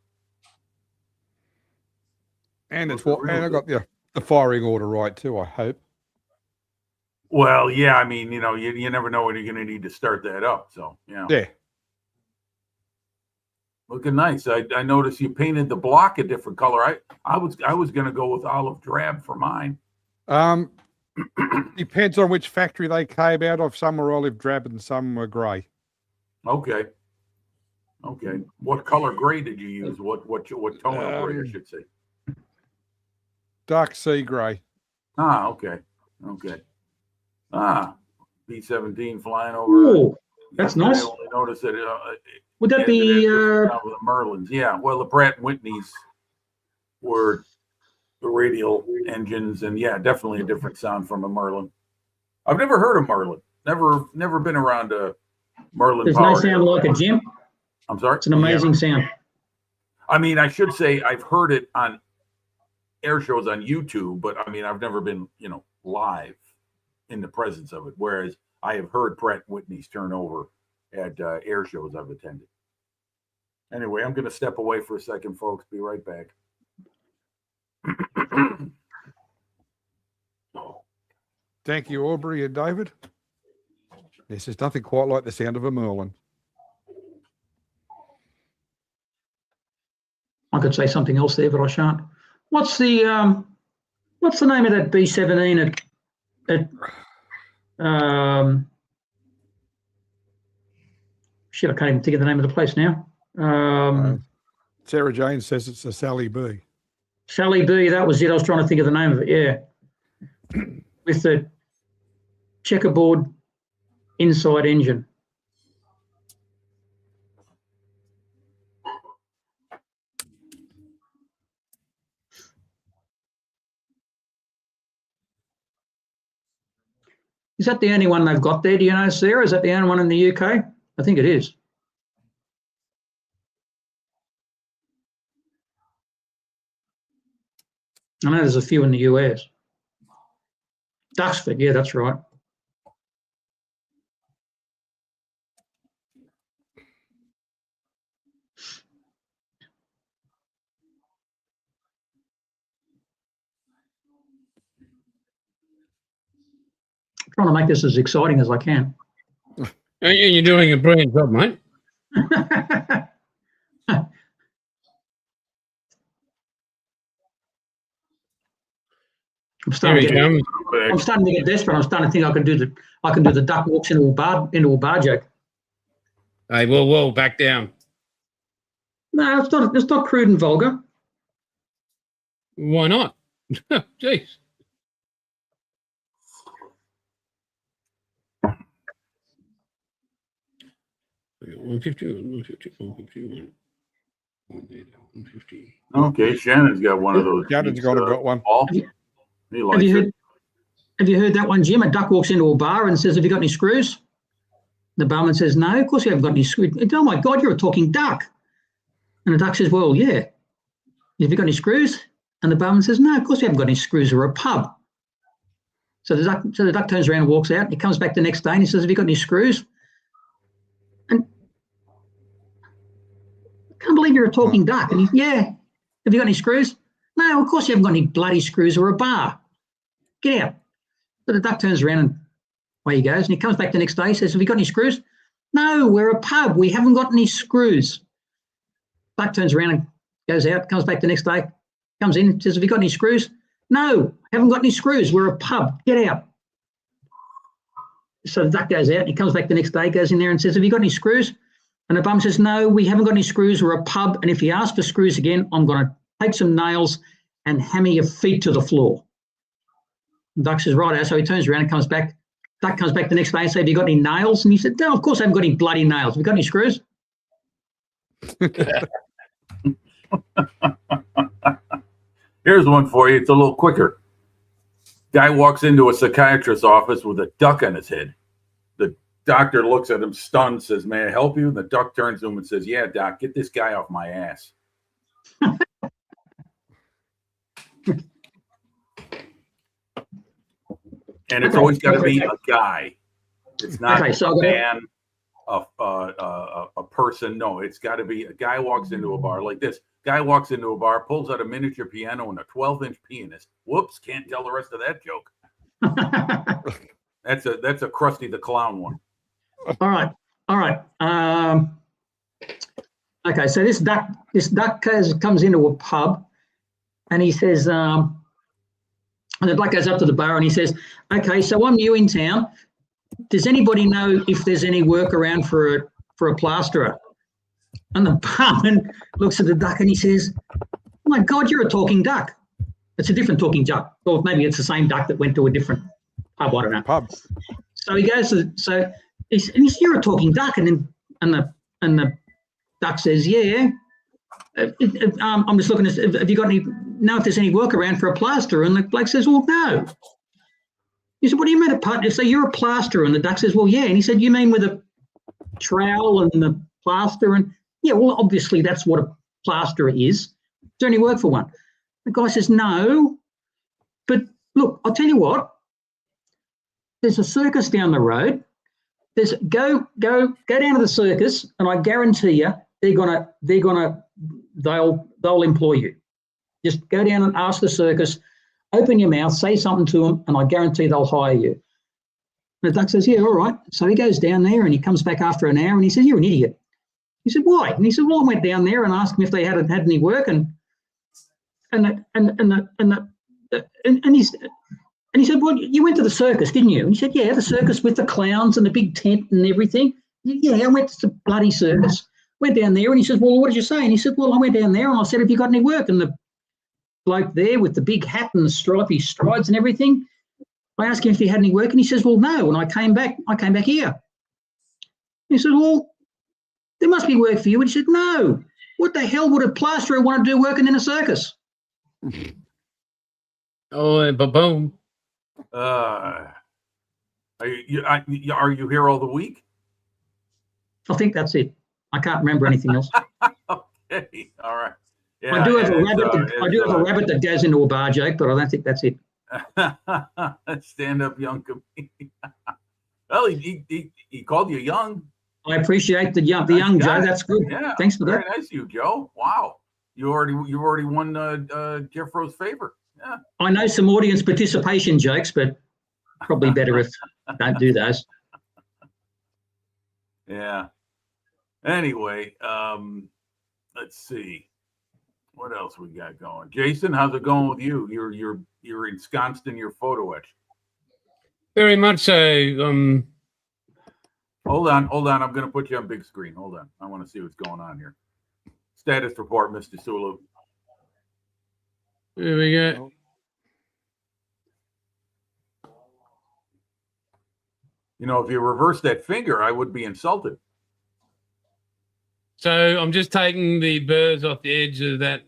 And Those it's are what, real and I good. got the firing order right too. I hope. Well, yeah, I mean, you never know when you're going to need to start that up. So, yeah. Yeah. Looking nice. I noticed you painted the block a different color. I was going to go with olive drab for mine. Depends on which factory they came out of. Some were olive drab and some were grey. Okay. Okay. What color gray did you use? What tone of gray, I should say? Dark sea grey. Ah, okay. Okay. Ah, B-17 flying over. Ooh, that's Yesterday, nice. I only noticed that Would that ended be? at different time with the Merlins. Yeah. Well, the Pratt & Whitneys were the radial engines, and yeah, definitely a different sound from a Merlin. I've never heard of Merlin. Never been around a Merlin There's no power. sound like it, Jim. I'm sorry. It's an amazing sound. I mean, I should say I've heard it on air shows on YouTube, but I mean, I've never been, live in the presence of it. Whereas I have heard Pratt & Whitney's turn over at air shows I've attended. Anyway, I'm going to step away for a second, folks. Be right back. Thank you, Aubrey and David. Yes, there's nothing quite like the sound of a Merlin. I could say something else there, but I shan't. What's the name of that B-17 at shit, I can't even think of the name of the place now. Sarah Jane says it's a Sally B. Sally B, that was it. I was trying to think of the name of it, yeah. With the checkerboard inside engine. Is that the only one they've got there? Do you know, Sarah? Is that the only one in the UK? I think it is. I know there's a few in the US. Duxford, yeah, that's right. I'm trying to make this as exciting as I can. And you're doing a brilliant job, mate. I'm starting to get desperate. I'm starting to think I can do the duck walks into a bar joke. Hey, whoa, back down. No, it's not crude and vulgar. Why not? Jeez. We got 150. Okay, Shannon's got one of those. Shannon's got one. Paul. He likes Have you heard that one, Jim? A duck walks into a bar and says, "Have you got any screws?" The barman says, "No, of course we haven't got any screws." "Oh my God, you're a talking duck." And the duck says, "Well, yeah. Have you got any screws?" And the barman says, "No, of course we haven't got any screws. We're a pub." So the duck turns around and walks out. He comes back the next day and he says, "Have you got any screws?" And I can't believe you're a talking duck. And "Yeah. Have you got any screws?" "No, of course you haven't got any bloody screws. We're a bar. Get out." So the duck turns around and away he goes. And he comes back the next day, says, "Have you got any screws?" "No, we're a pub. We haven't got any screws." Duck turns around and goes out, comes back the next day, comes in, says, "Have you got any screws?" "No, haven't got any screws. We're a pub. Get out." So the duck goes out and he comes back the next day, goes in there and says, "Have you got any screws?" And the bum says, "No, we haven't got any screws. We're a pub. And if you ask for screws again, I'm going to take some nails and hammer your feet to the floor." And Duck says, "Right." So he turns around and comes back. Duck comes back the next day and says, "Have you got any nails?" And he said, "No, of course I haven't got any bloody nails. Have you got any screws?" Here's one for you. It's a little quicker. Guy walks into a psychiatrist's office with a duck on his head. The doctor looks at him stunned, says, "May I help you?" And the duck turns to him and says, "Yeah, doc, get this guy off my ass." And it's always got to be a guy. It's not a man, a person. No, it's got to be a guy walks into a bar like this. Guy walks into a bar, pulls out a miniature piano and a 12-inch pianist. Whoops, can't tell the rest of that joke. That's a Krusty the Clown one. All right. Okay, so this duck comes into a pub, and he says, and the duck goes up to the bar and he says, "Okay, so I'm new in town. Does anybody know if there's any work around for a plasterer?" And the barman looks at the duck and he says, "Oh my God, you're a talking duck." It's a different talking duck, or maybe it's the same duck that went to a different pub. I don't know. Pub. So he goes to he says, "You're a talking duck," and the duck says, "Yeah. I'm just looking at. Have you got if there's any work around for a plasterer?" And the bloke says, "Well, no." He said, "What do you mean a plasterer?" So you're a plasterer, and the duck says, "Well, yeah." And he said, "You mean with a trowel and the plaster?" And yeah, well, obviously that's what a plasterer is. Is there any work for one? The guy says, "No, but look, I'll tell you what. There's a circus down the road. Go down to the circus, and I guarantee you they'll employ you. Just go down and ask the circus, open your mouth, say something to them, and I guarantee they'll hire you." And the duck says, "Yeah, all right." So he goes down there and he comes back after an hour and he says, "You're an idiot." He said, "Why?" And he said, "Well, I went down there and asked them if they hadn't had any work, and he said, "Well, you went to the circus, didn't you?" And he said, "Yeah, the circus with the clowns and the big tent and everything. Yeah, I went to the bloody circus. Went down there." And he said, "Well, what did you say?" And he said, "Well, I went down there and I said, 'Have you got any work?' And the bloke there with the big hat and the stripy strides and everything, I asked him if he had any work, and he says, 'Well, no.' And I came back here." He said, "Well, there must be work for you." And he said, "No. What the hell would a plasterer want to do working in a circus?" Oh, boom. Are you here all the week? I think that's it. I can't remember anything else. Okay, all right. Yeah, I do have a rabbit that goes into a bar joke, but I don't think that's it. Stand up, young comedian. Well, he called you young. I appreciate the young Joe. That's good. Yeah, Thanks for very that. nice, you Joe. Wow, you already won Jeff Rowe's favor. Yeah. I know some audience participation jokes, but probably better if I don't do those. Yeah. Anyway, let's see what else we got going. Jason, how's it going with you? You're ensconced in your photo etch. Very much so. Hold on. I'm going to put you on big screen. Hold on. I want to see what's going on here. Status report, Mr. Sulu. There we go. You know, if you reverse that finger, I would be insulted. So I'm just taking the birds off the edge of that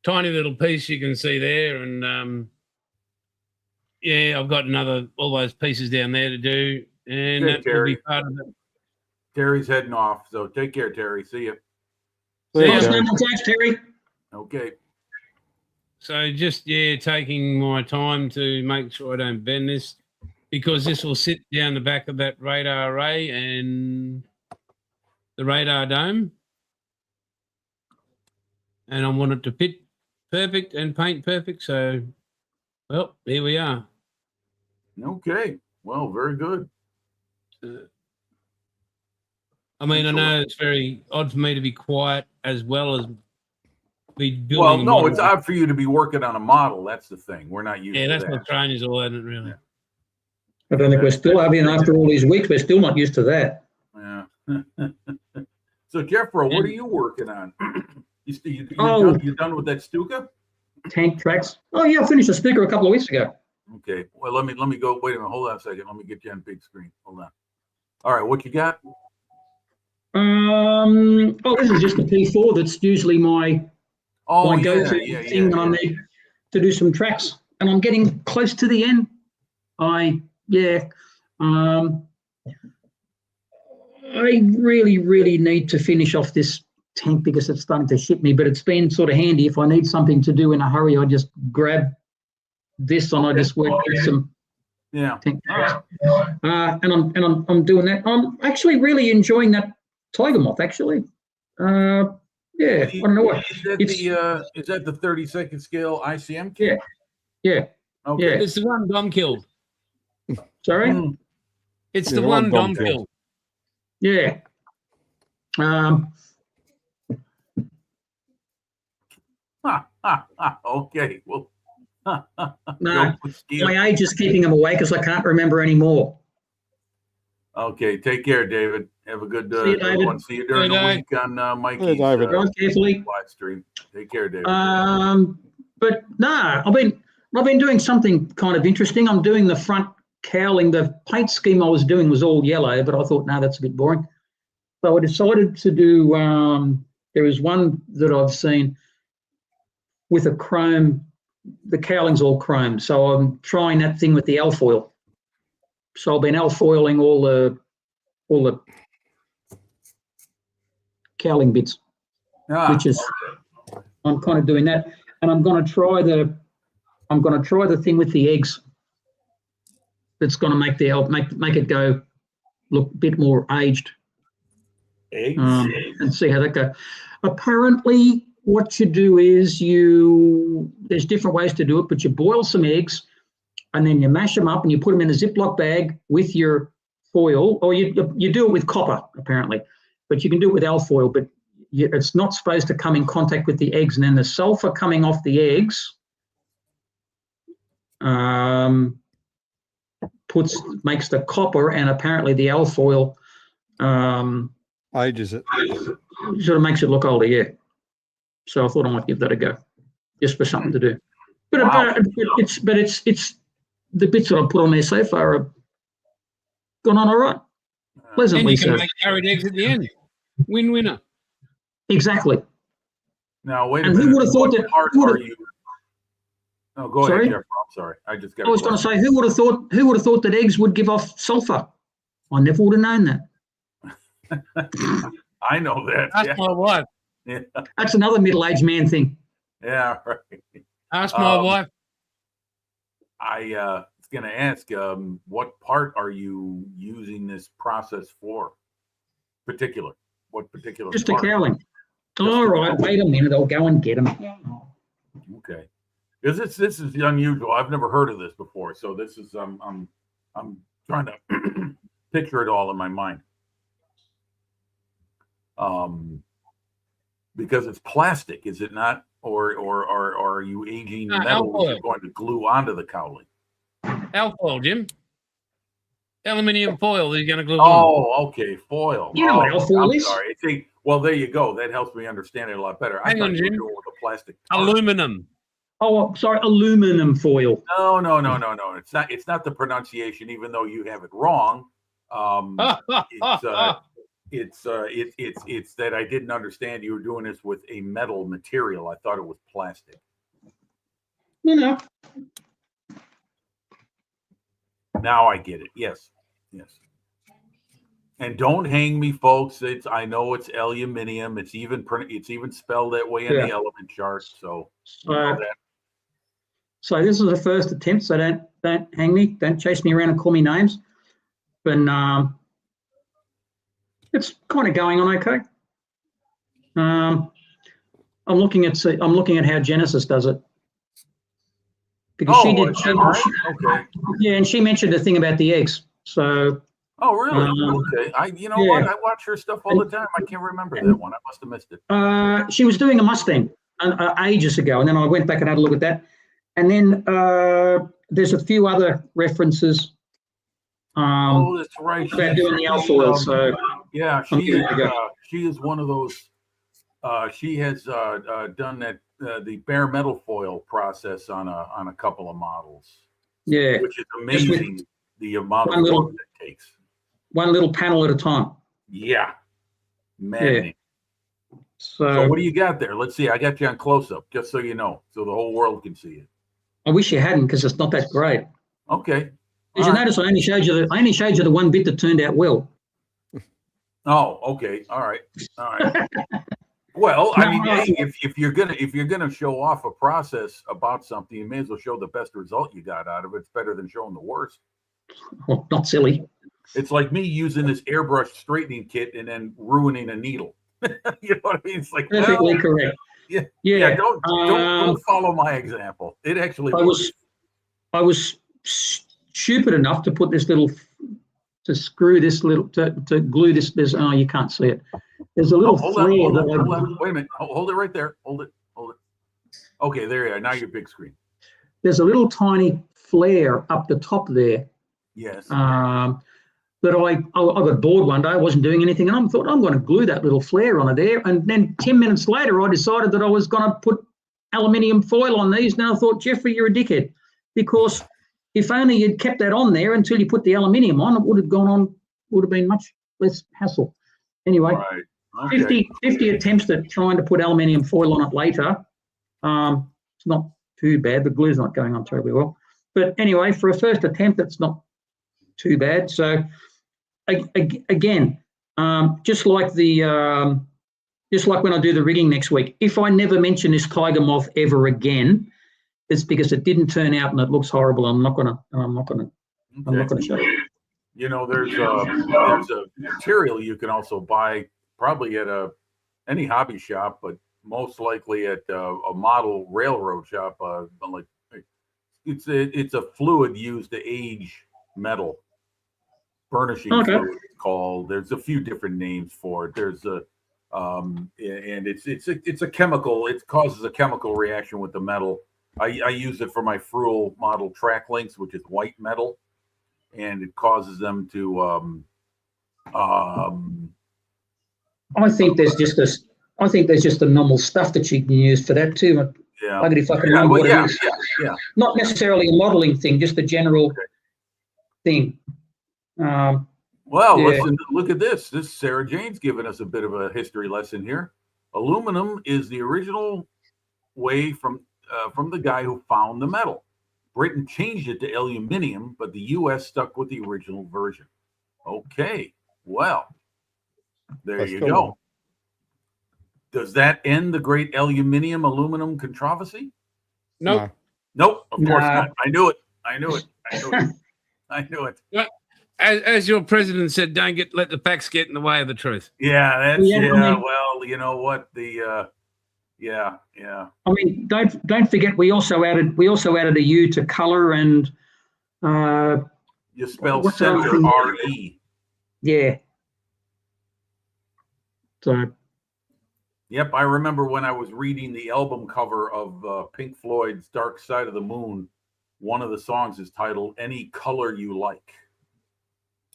tiny little piece you can see there. And yeah, I've got all those pieces down there to do. And Good, that will be part of it. Terry's heading off. So take care, Terry. See you. Thanks, Terry. Okay. So just, taking my time to make sure I don't bend this, because this will sit down the back of that radar array and the radar dome. And I want it to fit perfect and paint perfect. So, well, here we are. Okay. Well, very good. I mean, I know it's very odd for me to be quiet as well as be building. Well, no, it's odd for you to be working on a model. That's the thing. We're not used to that. Yeah, that's what training is all about, really. I don't think we're still, after all these weeks, we're still not used to that. Yeah. So, Jeffro, what are you working on? You done with that Stuka? Tank tracks. Oh, yeah, I finished the Stuka a couple of weeks ago. Okay. Well, let me go. Wait a minute. Hold on a second. Let me get you on big screen. Hold on. All right. What you got? This is just a P4 that's usually my go-to thing when I need to do some tracks, and I'm getting close to the end. I really need to finish off this tank because it's starting to ship me, but it's been sort of handy. If I need something to do in a hurry, I just grab this and I just work through some tank tracks. And I'm doing that. I'm actually really enjoying that Tiger Moth, actually. Yeah, I don't know what. Is that the 32nd scale ICM kit? Yeah. Okay. Yeah. It's the one Dom killed. Sorry. Hmm. It's Yeah, the the one one Dom Dom killed. Yeah. Okay. Well, No, Joe Mosquito. my age is keeping them away because I can't remember anymore. Okay. Take care, David. Have a good, See you, good David. one. See you during Hey, the Dave. week on Mikey's Hey, David. Drive carefully. live stream. Take care, David. But no, I've been doing something kind of interesting. I'm doing the front cowling. The paint scheme I was doing was all yellow, but I thought, no, that's a bit boring. So I decided to do. There is one that I've seen with a chrome. The cowling's all chrome, so I'm trying that thing with the alfoil. So I've been alfoiling all the cowling bits, which is I'm kind of doing that, and I'm going to try the thing with the eggs. That's going to make make it go look a bit more aged, Eggs. and see how that goes. Apparently, what you do is there's different ways to do it, but you boil some eggs, and then you mash them up and you put them in a Ziploc bag with your foil, or you do it with copper apparently, but you can do it with alfoil. But it's not supposed to come in contact with the eggs, and then the sulfur coming off the eggs makes the copper, and apparently the alfoil Ages it. sort of makes it look older. Yeah. So I thought I might give that a go, just for something to do. But Wow. it's the bits that I put on there so far have gone on all right, And pleasantly you can so. make carrot eggs at the end. Win-winner. Exactly. Now wait a And minute. who would have thought What that? part who are would've- you? No, go Sorry? ahead, Jeff. I'm sorry. I just got. I was going to say, who would have thought that eggs would give off sulfur? I never would have known that. I know that. Ask Yeah. my wife. Yeah. That's another middle-aged man thing. Yeah. Right. Ask my wife. I was going to ask, what part are you using this process for? What particular? Just a part? cowling. Just All a right, cowling. wait a minute. I'll go and get them. Okay, because this is unusual. I've never heard of this before, so this is I'm trying to picture it all in my mind. Because it's plastic, is it not? Or are you aging metal which is going to glue onto the cowling? Alfoil, Jim. Aluminium foil that you're going to glue on. Oh, okay, foil. You know what alfoil I'm is? sorry. See, well, there you go. That helps me understand it a lot better. Hang I on, thought you were Jim. doing with a plastic part. Aluminum. Oh, sorry, aluminum foil. No. It's not the pronunciation, even though you have it wrong. It's that I didn't understand you were doing this with a metal material. I thought it was plastic. No. Now I get it. Yes. And don't hang me, folks. I know it's aluminium. It's even spelled that way in the element chart. So you know that. So this is the first attempt. So don't hang me. Don't chase me around and call me names. But it's kind of going on okay. I'm looking at how Genesis does it. Because okay. Yeah, and she mentioned the thing about the eggs. So. Oh, really? Okay. What? I watch her stuff all the time. I can't remember that one. I must have missed it. She was doing a Mustang ages ago, and then I went back and had a look at that. And then there's a few other references. That's right. About doing the alfoil. So yeah, she is one of those. She has done that the bare metal foil process on a couple of models. Yeah, which is amazing. The amount of work it takes. One little panel at a time. Yeah, maddening. Yeah. So what do you got there? Let's see. I got you on close up, just so you know, so the whole world can see it. I wish you hadn't, because it's not that great. Okay. Did you notice I only showed you the one bit that turned out well? Oh, okay. All right. Well, I mean, hey, if you're gonna show off a process about something, you may as well show the best result you got out of it. It's better than showing the worst. Well, not silly. It's like me using this airbrush straightening kit and then ruining a needle. You know what I mean? It's like, Perfectly well, correct. yeah, Yeah. don't follow my example. It actually works. I was stupid enough to put this little, to screw this little, to glue this. Oh, you can't see it. There's a little Hold flare on. that Wait a minute. Hold it right there. Hold it. Okay, there you are. Now you're big screen. there's a little tiny flare up the top there. Yes. But I got bored one day. I wasn't doing anything, and I thought I'm going to glue that little flare on it there. And then 10 minutes later, I decided that I was going to put aluminium foil on these. Now I thought, Jeffrey, you're a dickhead, because if only you'd kept that on there until you put the aluminium on, it would have gone on. Would have been much less hassle. Anyway, Right. Okay. 50 attempts at trying to put aluminium foil on it later. It's not too bad. The glue's not going on terribly well. But anyway, for a first attempt, it's not too bad. So again, just like when I do the rigging next week, if I never mention this tiger moth ever again, it's because it didn't turn out and it looks horrible. I'm not gonna show you. You know, there's a material you can also buy probably at any hobby shop, but most likely at a model railroad shop. Like it's a fluid used to age metal. Burnishing fluid, it's called. There's a few different names for it. There's a and it's a chemical. It causes a chemical reaction with the metal. I use it for my Fruel model track links, which is white metal, and it causes them to I think there's just a normal stuff that you can use for that too. yeah. Like if I can remember what it is. Yeah. Not necessarily a modeling thing, just a general thing. Well, Yeah. listen, look at this. This Sarah Jane's giving us a bit of a history lesson here. Aluminum is the original way from the guy who found the metal. Britain changed it to aluminium, but the U.S. stuck with the original version. Okay, well, there That's you still go. wrong. Does that end the great aluminum controversy? Nope. Nope, of course Nah. not. I knew it. I knew it. As your president said, don't let the facts get in the way of the truth. Yeah, that's Yeah, I mean- well, you know what? Yeah. I mean, don't forget we also added a U to color and You spell What's the other center thing? R-E. yeah. So Yep, I remember when I was reading the album cover of Pink Floyd's Dark Side of the Moon, one of the songs is titled Any Color You Like.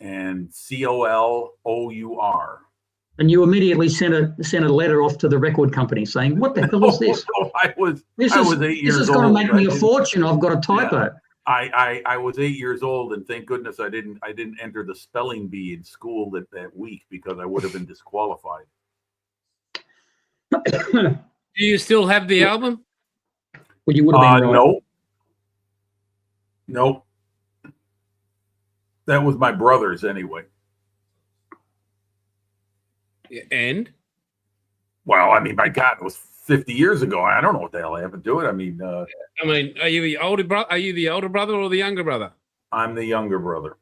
And COLOUR. and you immediately sent a letter off to the record company saying, "What the hell is this? No, I was This 8 is years going to old. make me a fortune. I've got a typo." I was 8 years old, and thank goodness I didn't enter the spelling bee in school that week, because I would have been disqualified. Do you still have the album? Well, you would have been right. Nope. That was my brother's anyway. And Well, I mean, my God, it was 50 years ago. I don't know what the hell happened to it. I mean, are you the older brother? Are you the older brother or the younger brother? I'm the younger brother.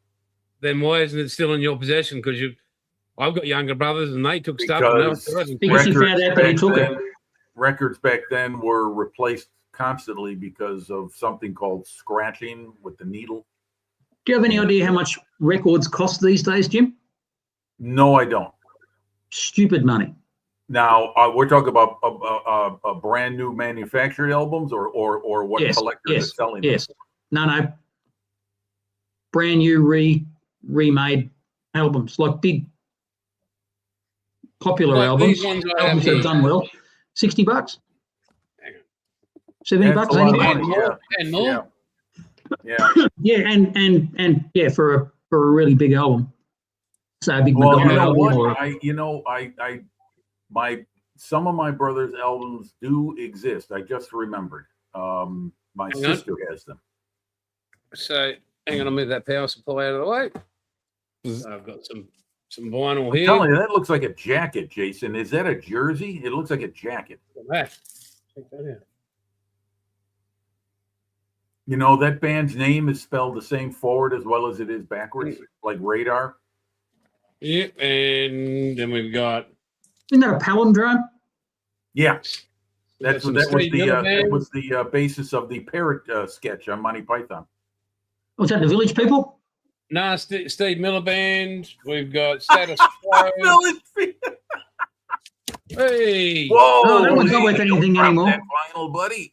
Then why isn't it still in your possession? Because I've got younger brothers and they took stuff. Because Because he found out that he took it. Records back then were replaced constantly because of something called scratching with the needle. Do you have any idea how much records cost these days, Jim? No, I don't. Stupid money. Now we're talking about a brand new manufactured albums, or what collectors are selling. Yes. No. Brand new remade albums, like big popular Like albums. these ones I have Albums that here. have done well. $60. Hang on. 70 That's bucks, a lot 80 of bucks. money. And more. Yeah. Yeah, and yeah, for a really big album. So a big Well, you Madonna know album what? Some of my brother's albums do exist. I just remembered. My Hang on. sister has them. So hang on, I'll move that power supply out of the way. I've got some vinyl I'm here. telling you, that looks like a jacket, Jason. Is that a jersey? It looks like a jacket. Look at that. Check that out. You know, that band's name is spelled the same forward as well as it is backwards, like Radar. Yep, and then we've got Isn't that a palindrome? Yeah, We've got that some was Steve the Miliband. basis of the parrot sketch on Monty Python. Was that the Village People? No, Steve Miliband. We've got Status Quo. Hey. Whoa! Oh, that one's not Lee, worth don't anything drop anymore. that vinyl, buddy.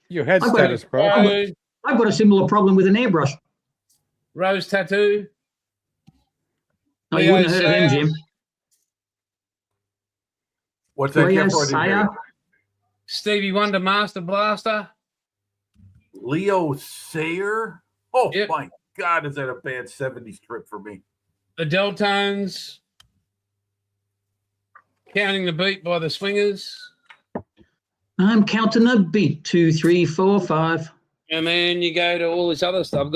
You had I've got status quo. I've got a similar problem with an airbrush. Rose Tattoo. Oh, you wouldn't have heard of them, Leo Jim. What's that? Leo Jeff? I didn't hear Sayer. you. Stevie Wonder Master Blaster. Leo Sayer. Oh Yep. my God, is that a bad '70s trip for me? The Deltones. Counting the Beat by the Swingers. I'm counting a beat. 2, 3, 4, 5. And then you go to all this other stuff.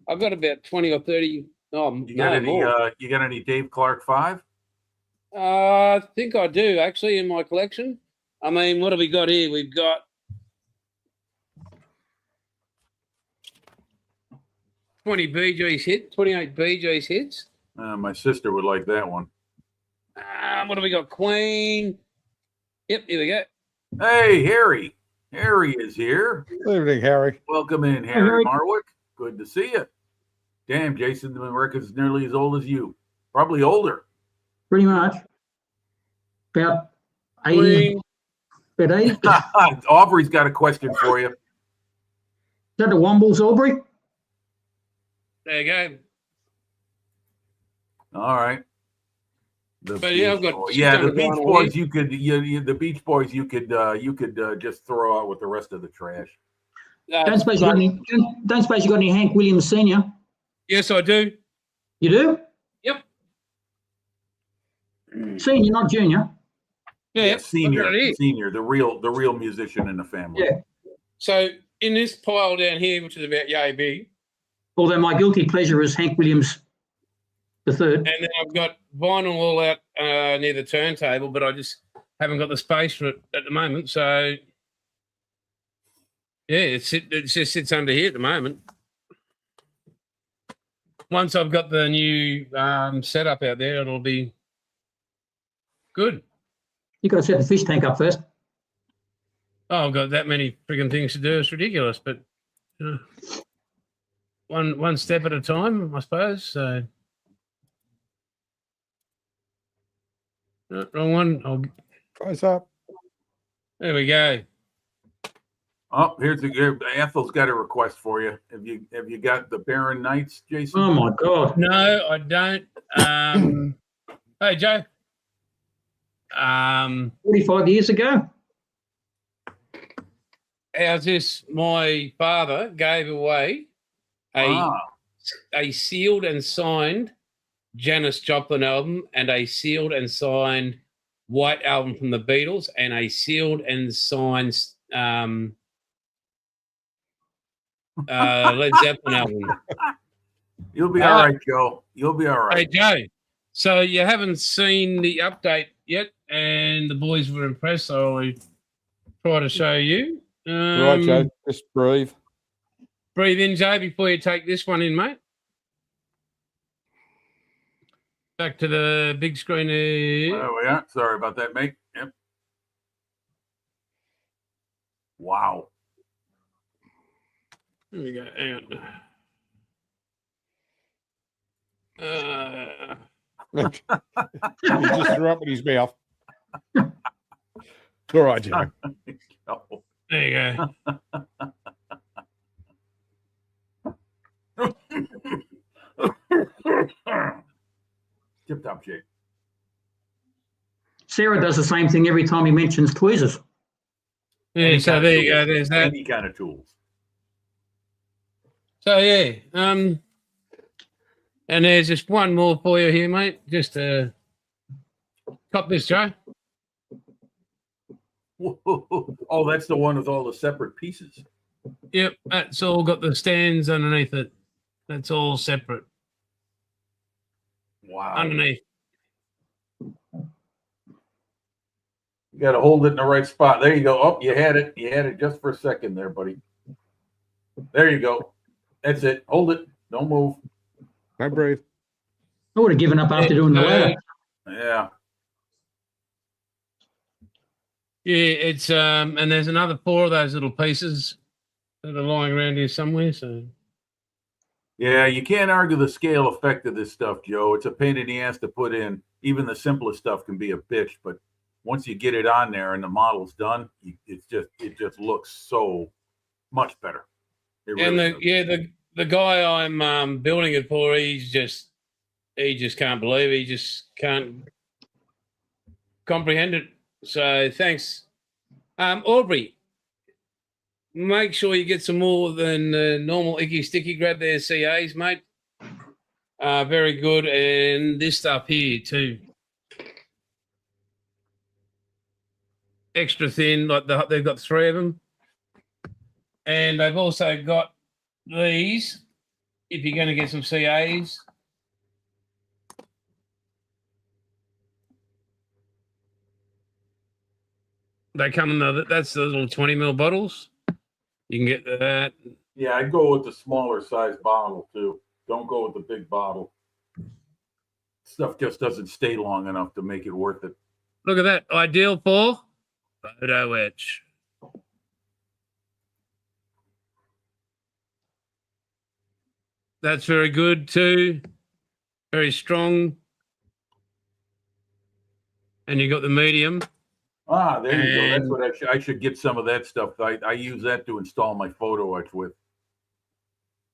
I've got about 20 or 30. Oh, You got no, any? more. You got any Dave Clark 5? I think I do actually in my collection. I mean, what have we got here? We've got 28 Bee Gees hits. My sister would like that one. What have we got? Queen. Yep, here we go. Hey, Harry. Harry is here. Good evening, Harry. Welcome in, Harry. Harry Marwick. Good to see you. Damn, Jason America's nearly as old as you. Probably older. Pretty much. About 80. Queen. About 80. Is Aubrey's got a question for you. that the Wombles, Aubrey? There you go. All right. But yeah, I've got the 600 Beach vinyl Boys. here. The Beach Boys. You could just throw out with the rest of the trash. Don't suppose you got any Hank Williams Senior? Yes, I do. You do? Yep. Senior, not junior. Yeah, I've got senior, it here. senior, the real musician in the family. Yeah. So in this pile down here, which is about yay big, Although my guilty pleasure is Hank Williams III. and then I've got vinyl all out near the turntable, but I just haven't got the space for it at the moment. So yeah, it just sits under here at the moment. Once I've got the new setup out there, it'll be good. You got to set the fish tank up first. Oh, I've got that many frigging things to do. It's ridiculous, but one step at a time, I suppose. So wrong one. Close up. There we go. Oh, Ethel's got a request for you. Have you got the Barren Knights, Jason? Oh my God. No, I don't. Hey, Joe. 45 years ago. How's this? My father gave away a sealed and signed Janis Joplin album and a sealed and signed White album from the Beatles and a sealed and signed Led Zeppelin album. You'll be all right, Joe. You'll be all Hey, right. Joe. So you haven't seen the update yet, and the boys were impressed, so I try to show you. Right, Joe. Just breathe. Breathe in, Joe, before you take this one in, mate. Back to the big screen here. There we are. Sorry about that, mate. Yep. Wow. Here we go. Hang on. He just threw up in his mouth. It's all right, Joe. Oh. There you go. Tip top shape. Sarah does the same thing every time he mentions tweezers. Yeah, so there you go. There's that. Any kind of tools. So yeah, and there's just one more for you here, mate. Just cop this, Joe. Whoa. Oh, that's the one with all the separate pieces. Yep, that's all got the stands underneath it. That's all separate Wow. underneath. You got to hold it in the right spot. There you go. Oh, you had it. You had it just for a second there, buddy. There you go. That's it. Hold it. Don't move. Don't breathe. I would have given up after doing the ladder. Yeah. Yeah, it's and there's another 4 of those little pieces that are lying around here somewhere. So Yeah, you can't argue the scale effect of this stuff, Joe. It's a pain in the ass to put in. Even the simplest stuff can be a bitch, but once you get it on there and the model's done, it just looks so much better. It and really does. the guy I'm building it for, he just can't believe it. He just can't comprehend it. So thanks, Aubrey. Make sure you get some more than normal icky sticky. Grab their CAs, mate. Very good, and this stuff here too. Extra thin, like they've got 3 of them, and they've also got these. If you're going to get some CAs, they come in that's the little 20 ml bottles. You can get that. Yeah, I'd go with the smaller size bottle too. Don't go with the big bottle. Stuff just doesn't stay long enough to make it worth it. Look at that. Ideal for photo etch. That's very good too. Very strong. And you got the medium. Ah, there you go. That's And- what I should get some of that stuff. I use that to install my photo etch with.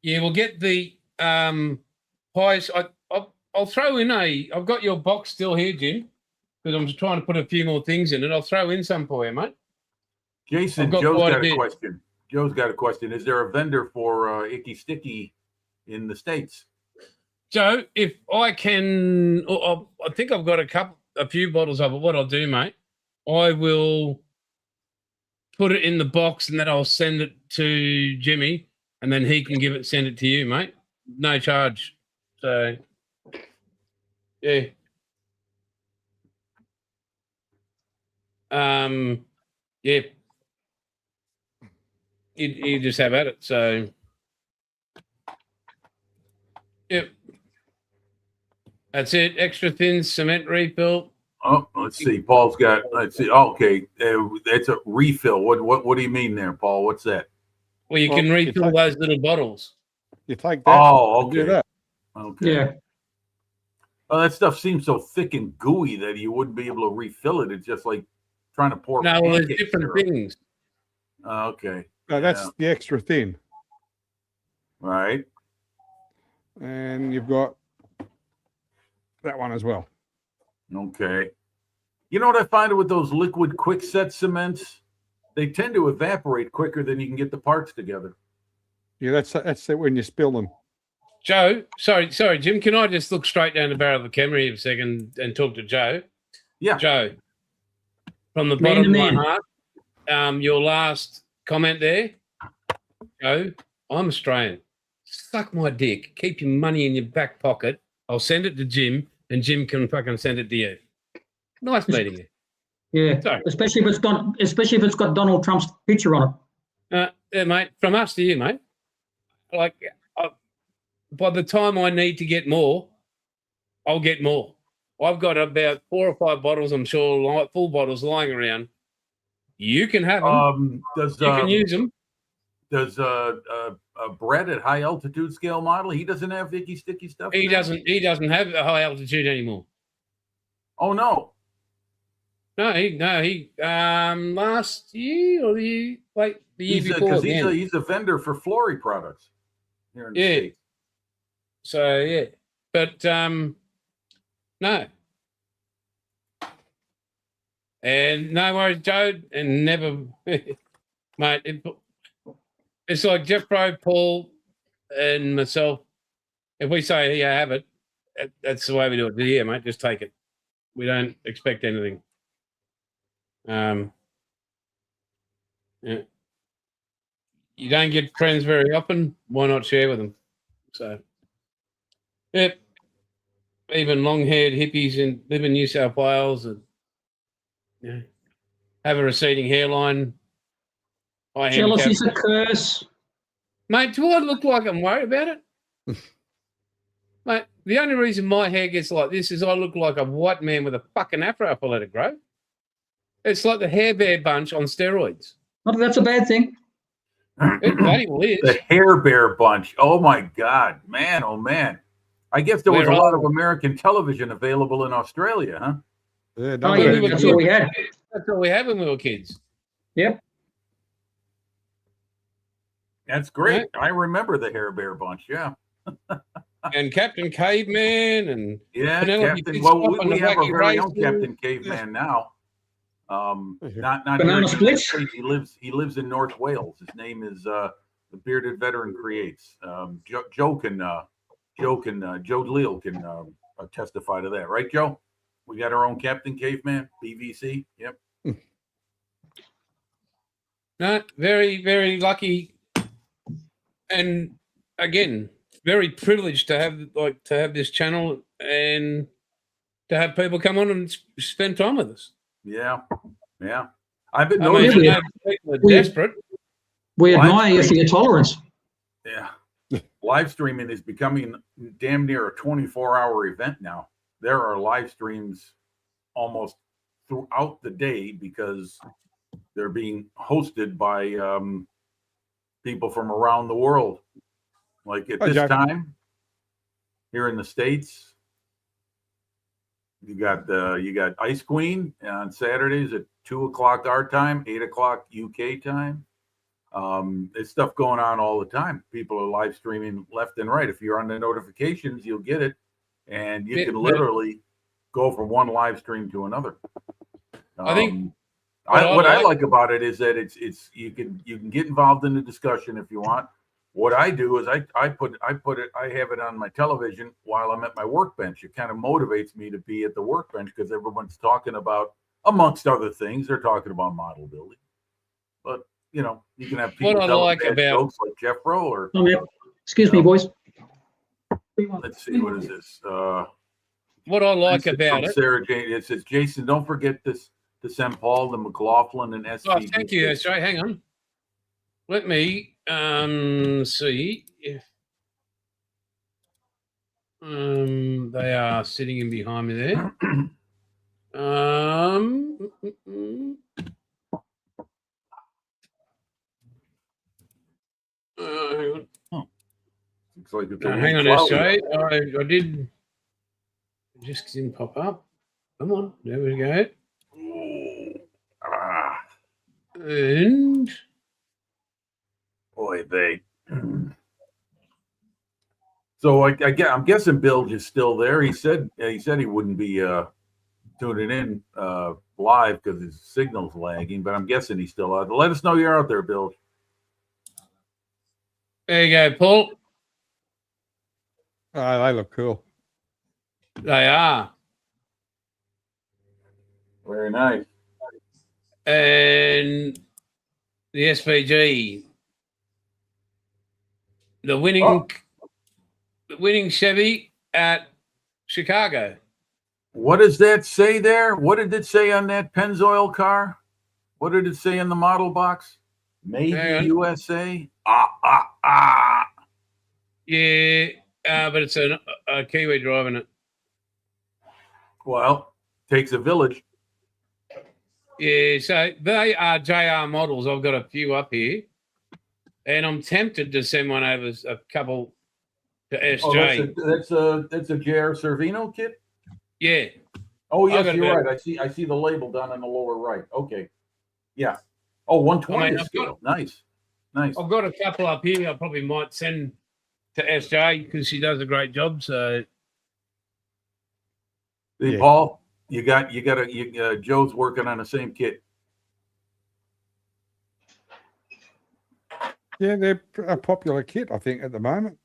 Yeah, we'll get the pies. I'll throw in I've got your box still here, Jim, because I'm just trying to put a few more things in it. I'll throw in some for you, mate. Jason, I've got Joe's quite a got a bit. question. Joe's got a question. Is there a vendor for Icky Sticky in the States? Joe, if I can, I think I've got a few bottles of it. What I'll do, mate, I will put it in the box and then I'll send it to Jimmy and then he can send it to you, mate. No charge. So, yeah. Yeah. You just have at it. So, yep. That's it. Extra thin cement refill. Oh, let's see. Paul's got. Let's see. Oh, okay, it's a refill. What do you mean there, Paul? What's that? Well, you Well, can you refill take- those little bottles. You take that. Oh, and do okay. that. Okay. Yeah. Oh, that stuff seems so thick and gooey that you wouldn't be able to refill it. It's just like trying to pour. No, well, there's pancake different syrup. things. Oh, okay. No, that's Yeah. the extra thin. Right. And you've got that one as well. Okay. You know what I find with those liquid quickset cements? They tend to evaporate quicker than you can get the parts together. Yeah, that's it when you spill them. Joe, sorry, Jim. Can I just look straight down the barrel of the camera here for a second and talk to Joe? Yeah. Joe, from the Man bottom to of man. my heart, your last comment there, Joe, I'm Australian. Suck my dick. Keep your money in your back pocket. I'll send it to Jim, and Jim can fucking send it to you. Nice meeting you. Yeah. Sorry. Especially if it's got Donald Trump's picture on it. Yeah, mate. From us to you, mate. Like, by the time I need to get more, I'll get more. I've got about 4 or 5 bottles, I'm sure, full bottles lying around. You can have them. Does you can use them. does Brett at High Altitude Scale Model? He doesn't have icky sticky stuff. He there? doesn't. He doesn't have a high altitude anymore. Oh no. No, he. Last year or the year before. Because again. he's a vendor for Flory products here in the Yeah. States. So yeah, but no. And no worries, Joe, and never, mate. It's like Jeff Pro, Paul, and myself. If we say, "Yeah, have it," that's the way we do it. Yeah, mate, just take it. We don't expect anything. Yeah. You don't get friends very often. Why not share with them? So, yep. Even long-haired hippies live in New South Wales and have a receding hairline. Jealousy is a curse. Mate, do I look like I'm worried about it? Mate, the only reason my hair gets like this is I look like a white man with a fucking afro if I let it grow. It's like the Hair Bear Bunch on steroids. Not that that's a bad thing. It bloody well is. The Hair Bear Bunch. Oh my God, man! Oh man! I guess there was We're a lot of all- American television available in Australia, huh? Yeah, Oh, don't yeah, let that's anyone- all we had. That's all we had when we were kids. Yep. That's great. I remember the Hair Bear Bunch. Yeah, And Captain Caveman and yeah. Penelope Captain. Pitstop Well, on we the have our wacky very own races. Captain Caveman now. Not Banana here in the splits? States. He lives in North Wales. His name is the Bearded Veteran Creates. Joe Leal can testify to that, right, Joe? We got our own Captain Caveman, BVC. Yep. No, very, very lucky, and again, very privileged to have this channel and to have people come on and spend time with us. Yeah. Yeah. I've been I mean, noticing. we- I know people are we- desperate. We Well, admire you for your tolerance. Yeah. Live streaming is becoming damn near a 24-hour event now. There are live streams almost throughout the day because they're being hosted by people from around the world. Like at Hi, this Jack. time here in the States, you got Ice Queen on Saturdays at 2:00 our time, 8:00 UK time. There's stuff going on all the time. People are live streaming left and right. If you're on the notifications, you'll get it, and you Yeah, can but- literally go from one live stream to another. I think what I like- like about it is that it's you can get involved in the discussion if you want. What I do is I have it on my television while I'm at my workbench. It kind of motivates me to be at the workbench because everyone's talking about, amongst other things, they're talking about model building. But you know, you can have people What I tell like bad about- jokes like Jeff Rowe, or Oh, yeah. Excuse me, boys. let's see, what is this? What I like this is about from it. Sarah Jane. It says, Jason, don't forget this to send Paul, the McLaughlin, and Oh, SVB. thank you, SJ. Hang on. Let me see if they are sitting in behind me there. Mm, mm, mm. Hang on. Looks like it's a No, little hang on, cloudy. SJ. I did. It just didn't pop up. Come on, there we go. Ooh. Ah, And boy, they. So I'm guessing Bill is still there. He said he wouldn't be tuning in live because his signal's lagging, but I'm guessing he's still out. Let us know you're out there, Bill. there you go, Paul. Oh, they look cool. They are. Very nice. And the SVG, the winning, Oh. the winning Chevy at Chicago. What does that say there? What did it say on that Pennzoil car? What did it say in the model box? Made Hang in on. USA. Yeah, but it's a Kiwi driving it. Well, takes a village. Yeah, so they are JR models. I've got a few up here, and I'm tempted to send one over, a couple to SJ. That's a JR Cervino kit. Yeah, Oh I yes, got you're it. right. I see the label down in the lower right. Okay. Yeah. Oh, 120 I mean, I've scale. Nice. Nice. I've got a couple up here. I probably might send to SJ because she does a great job. So Hey, Yeah. Paul, Joe's working on the same kit. Yeah, they're a popular kit, I think, at the moment.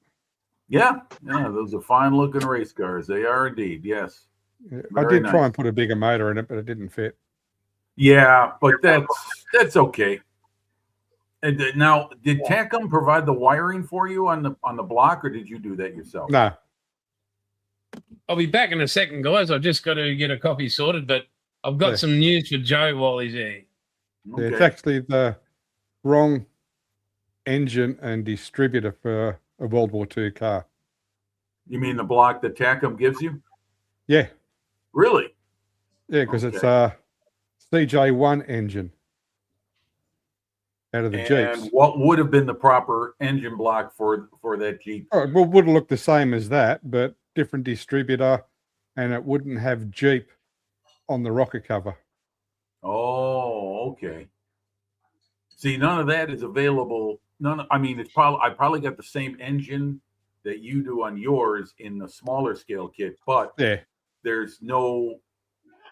Yeah. Those are fine looking race cars. They are indeed. Yes. Yeah, I Very did try nice. and put a bigger motor in it, but it didn't fit. Yeah, but that's okay. And now, did Tacom provide the wiring for you on the block, or did you do that yourself? No, I'll be back in a second, guys. I've just got to get a coffee sorted, but I've got Yeah. some news for Joe while he's there. yeah, it's Okay. actually the wrong engine and distributor for a World War II car. You mean the block that Tacom gives you? Yeah, Really? yeah, because it's Okay. CJ1 engine out of the And Jeeps. what would have been the proper engine block for that Jeep? Oh, it would have looked the same as that, but different distributor, and it wouldn't have Jeep on the rocker cover. Oh, okay. See, none of that is available. I mean, I probably got the same engine that you do on yours in the smaller scale kit, but Yeah, there's no,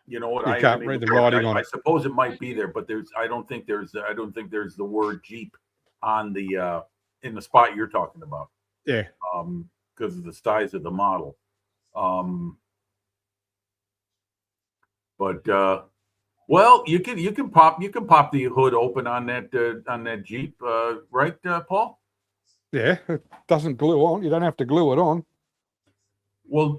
you know what? You I can't haven't read even the looked. writing on I it. suppose it might be there, but I don't think there's the word Jeep on the in the spot you're talking about. yeah. Because of the size of the model. But well, you can pop the hood open on that Jeep, right, Paul? Yeah, it doesn't glue on. You don't have to glue it on. Well,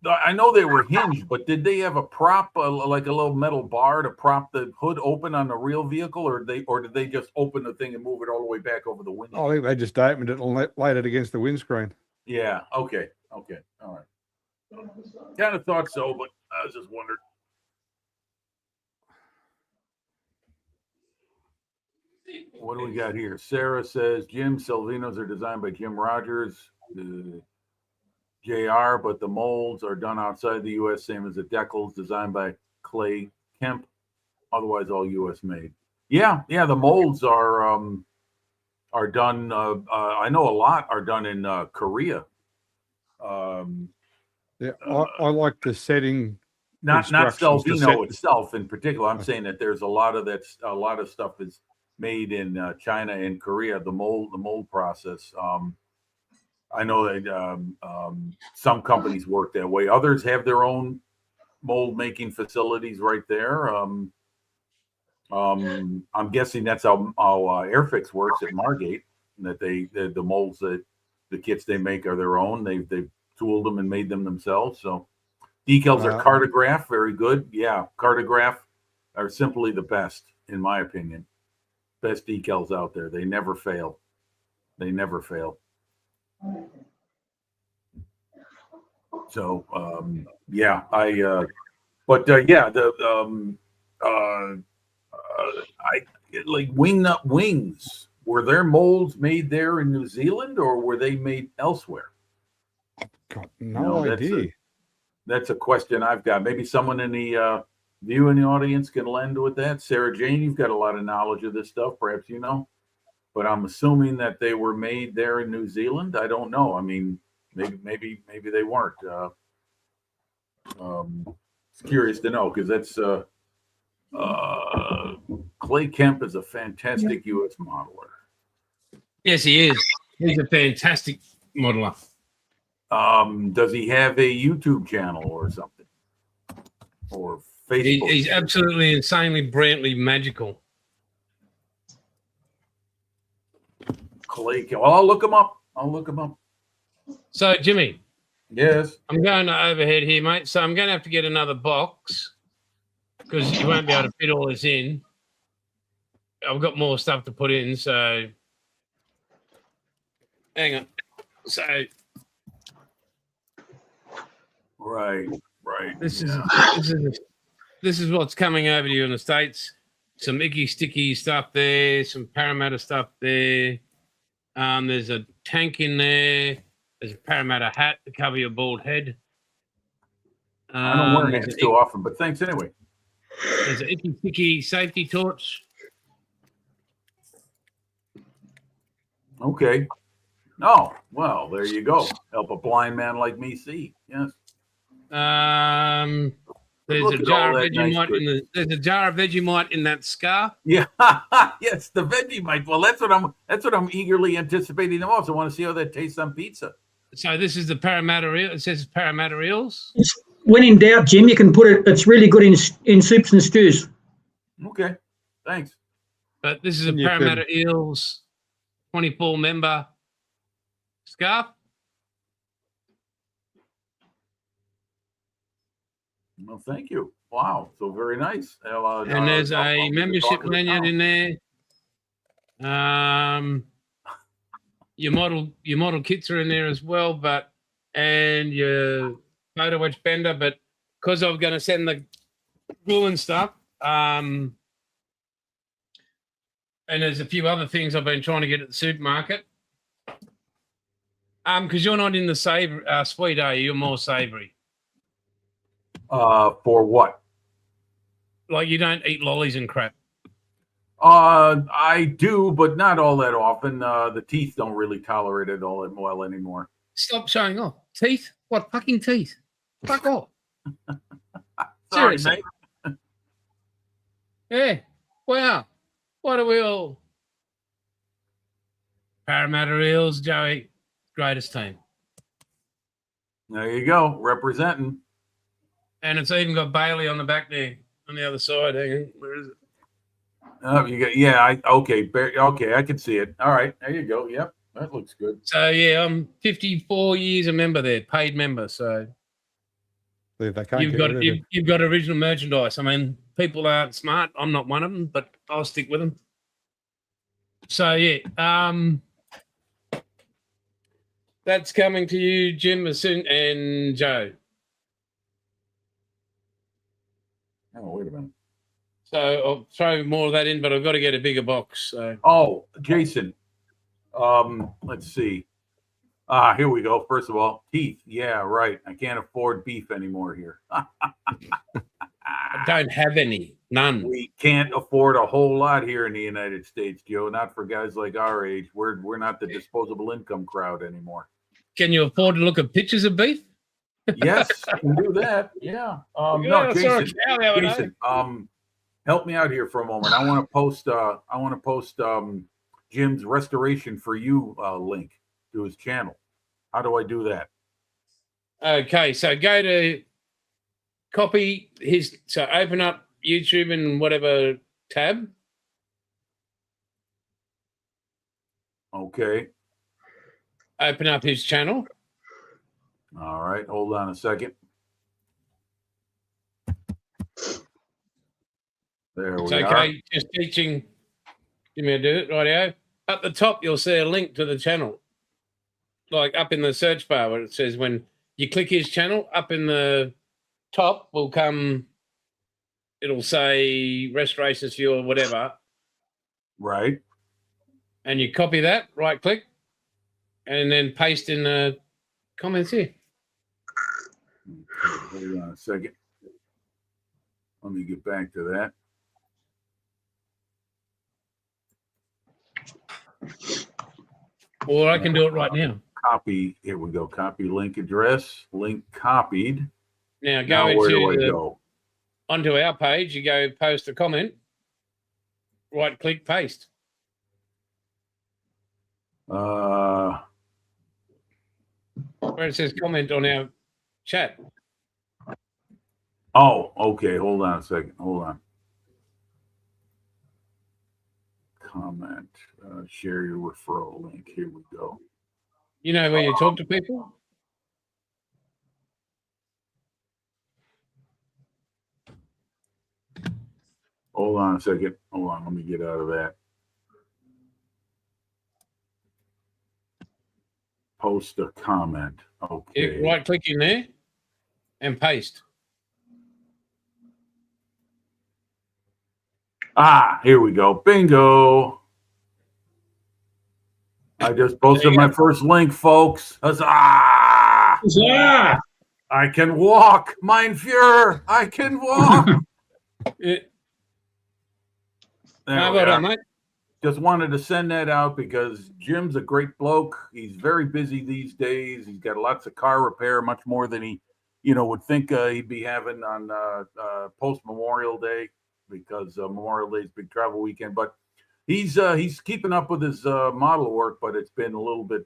I know they were hinged, but did they have a prop, like a little metal bar to prop the hood open on the real vehicle, or did they just open the thing and move it all the way back over the window? I think they just opened it and laid it against the windscreen. Yeah. Okay. All right. Kind of thought so, but I was just wondering. What do we got here? Sarah says Jim Salvinos are designed by Jim Rogers, JR, but the molds are done outside the U.S. Same as the decals designed by Clay Kemp. Otherwise, all U.S. made. Yeah. The molds are done. I know a lot are done in Korea. Yeah, I like the setting. Not instructions to Salvino set- itself in particular. I'm saying that there's a lot of stuff is made in China and Korea. The mold process. I know that some companies work that way. Others have their own mold making facilities right there. I'm guessing that's how Airfix works at Margate. That the molds that the kits they make are their own. They've tooled them and made them themselves. So decals are Cartograph, very good. Yeah, Cartograph are simply the best in my opinion. Best decals out there. They never fail. So yeah, I like Wingnut Wings. Were their molds made there in New Zealand or were they made elsewhere? Got no idea. That's a question I've got. Maybe someone in the view in the audience can lend with that. Sarah Jane, you've got a lot of knowledge of this stuff. Perhaps you know, but I'm assuming that they were made there in New Zealand. I don't know. I mean, maybe they weren't. It's curious to know because that's Clay Kemp is a fantastic U.S. modeler. Yes, he is. He's a fantastic modeler. Does he have a YouTube channel or something? Or Facebook? He's absolutely insanely brilliantly magical. Clay Kemp. Well, I'll look him up. So, Jimmy. Yes. I'm going to overhead here, mate. So I'm going to have to get another box because you won't be able to fit all this in. I've got more stuff to put in, so hang on. So Right. this is what's coming over to you in the States. Some icky sticky stuff there, some Parramatta stuff there. There's a tank in there. There's a Parramatta hat to cover your bald head. I don't wear there's hats an too often, but thanks anyway. There's an icky sticky safety torch. Okay. Oh, well, there you go. Help a blind man like me see. Yes. There's Look a at jar all of that nice Vegemite there's a jar of Vegemite in that scarf. Yeah. Yes, the Vegemite. Well, that's what I'm eagerly anticipating the most. I want to see how that tastes on pizza. So this is the Parramatta eel. It says Parramatta eels. When in doubt, Jim, you can put it. It's really good in soups and stews. Okay. Thanks. But this is a And you Parramatta eels 24 member scarf. Well, thank you. Wow. So very nice. And there's a membership lanyard in there. Your model kits are in there as well, and your photo wedge bender. But because I'm going to send the glue and stuff, And there's a few other things I've been trying to get at the supermarket. Because you're not in the sweet, are you? You're more savoury. For what? Like you don't eat lollies and crap. I do, but not all that often. The teeth don't really tolerate it all that well anymore. Stop showing off. Teeth? What fucking teeth? Fuck off. Sorry, Seriously. mate. Yeah. Wow. What are we all? Parramatta Eels, Joey. Greatest team. There you go, representing. And it's even got Bailey on the back there, on the other side. Hang on. Where is it? You got okay, I can see it. All right, there you go. Yep, that looks good. So, yeah, I'm 54 years a member there, paid member. So They can't you've get got rid of it. you've got original merchandise. I mean, people aren't smart. I'm not one of them, but I'll stick with them. So, yeah, that's coming to you, Jim, and Joe. Oh, wait a minute. So I'll throw more of that in, but I've got to get a bigger box. So Oh, Jason. Let's see. Here we go. First of all, teeth. Yeah, right. I can't afford beef anymore here. I don't have any. None. We can't afford a whole lot here in the United States, Joe. Not for guys like our age. We're not the disposable income crowd anymore. Can you afford to look at pictures of beef? Yes, I can do that. Yeah. Yeah, No, I saw a Jason. cow the other day. Jason, help me out here for a moment. I want to post Jim's Restoration for You link to his channel. How do I do that? Okay, so go to copy his. So open up YouTube and whatever tab. Okay. Open up his channel. All right. Hold on a second. There It's we are. okay. Just teaching. Give me a do it, rightio. At the top, you'll see a link to the channel. Like up in the search bar where it says when you click his channel, up in the top will come, it'll say Restorations for You or whatever. Right. And you copy that, right click, and then paste in the comments here. Okay, hold on a second. Let me get back to that. Or I can do it right now. Copy. Here we go. Copy link address. Link copied. Now go Now where do I into go? onto our page. You go post a comment. Right click, paste. Uh, Where it says comment on our chat. oh, okay. Hold on a second. Hold on. Comment. Share your referral link. Here we go. You know where you talk to people? Hold on a second. Hold on. Let me get out of that. Post a comment. Okay. You right click in there and paste. Here we go. Bingo. I just posted my first link, folks. Huzzah! Yeah. I can walk, mein Führer. I can walk. Yeah. There How we about are. that, mate? Just wanted to send that out because Jim's a great bloke. He's very busy these days. He's got lots of car repair, much more than he, would think he'd be having on post Memorial Day because Memorial Day is big travel weekend. But he's keeping up with his model work, but it's been a little bit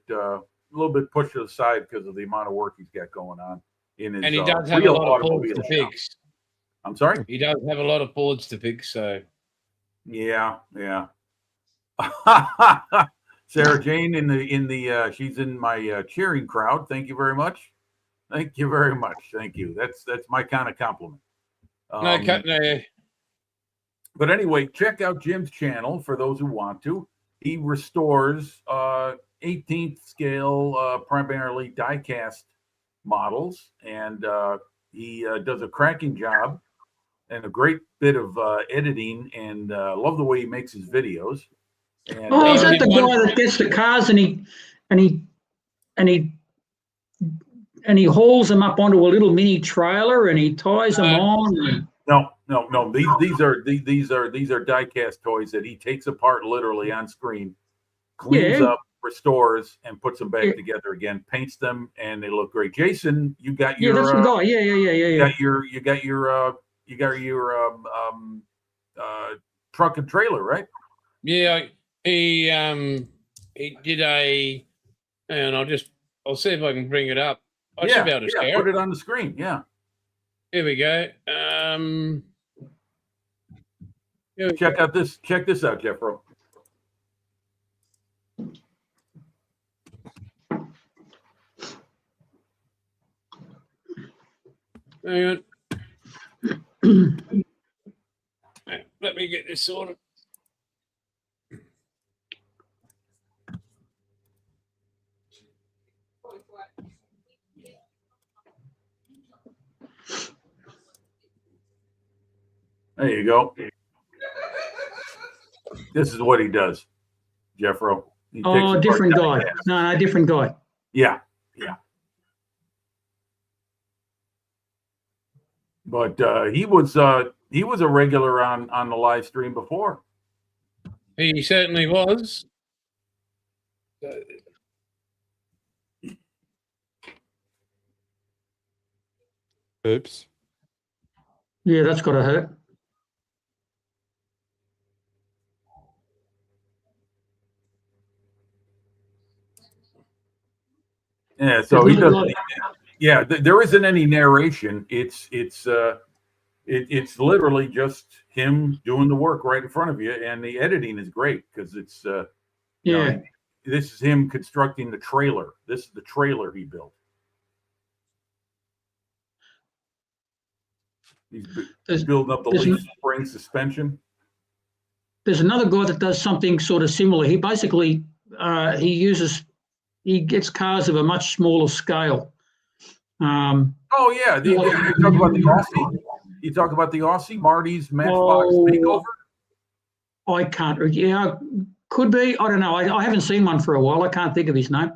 pushed aside because of the amount of work he's got going on in his. And he does have a real lot of automobile boards to shop. fix. I'm sorry. He does have a lot of boards to fix. So Yeah. Sarah Jane in the she's in my cheering crowd. Thank you very much. Thank you very much. Thank you. That's my kind of compliment. no. But anyway, check out Jim's channel for those who want to. He restores 18th scale, primarily die-cast models, and he does a cracking job. and a great bit of editing, and love the way he makes his videos. And Oh, is that the one- guy that gets the cars and he hauls them up onto a little mini trailer and he ties them on? no. These are die-cast toys that he takes apart literally on screen, cleans Yeah. up, restores, and puts them back Yeah. together again, paints them, and they look great. Jason, you got Yeah, your that's the guy. Yeah. you got your truck and trailer, right? Yeah, he did a, and I'll see if I can bring it up. I should be able to share put it. it on the screen. Yeah, Here we go. Here we check go. out this. Check this out, Jeffro. Hang on. Let me get this sorted. There you go. This is what he does, Jeffro. He takes Oh, apart different guy. die-cast. No, different guy. Yeah. But he was a regular on the live stream before. He certainly was. Oops. Yeah, that's got to hurt. Yeah, so he There's doesn't. nothing Yeah, there isn't any narration. It's literally just him doing the work right in front of you, and the editing is great because it's you Yeah. know, this is him constructing the trailer. This is the trailer he built. He's There's- building up the there's leaf spring suspension. There's another guy that does something sort of similar. He basically he gets cars of a much smaller scale. Oh yeah, you talk about the Aussie. You talk about the Aussie Marty's Matchbox Oh. Makeover. I can't. Yeah, could be. I don't know. I haven't seen one for a while. I can't think of his name.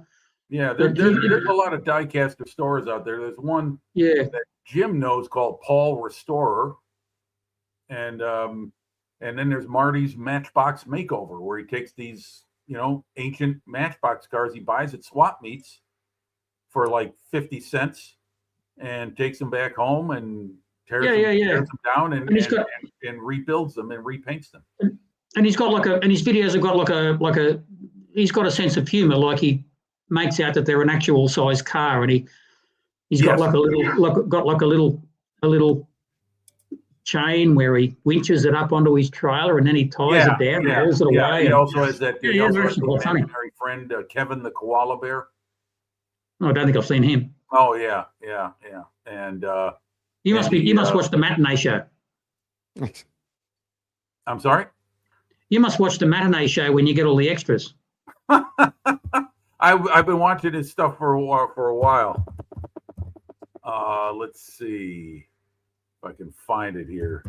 Yeah, But there's a lot of die-caster stores out there. There's one Yeah. that Jim knows called Paul Restorer, and then there's Marty's Matchbox Makeover, where he takes these ancient Matchbox cars he buys at swap meets for like 50 cents and takes them back home and tears them down and And he's got- and rebuilds them and repaints them. And he's got and his videos have got he's got a sense of humor. Like he makes out that they're an actual size car, and he's got Yes. a little chain where he winches it up onto his trailer, and then he ties it down and hauls it away. He and- also has that. Yeah, he also that's has the quite funny. imaginary friend Kevin the koala bear. I don't think I've seen him. Oh yeah, and You And must watch the matinee show. I'm sorry. You must watch the matinee show when you get all the extras. I've been watching his stuff for a while. Let's see if I can find it here.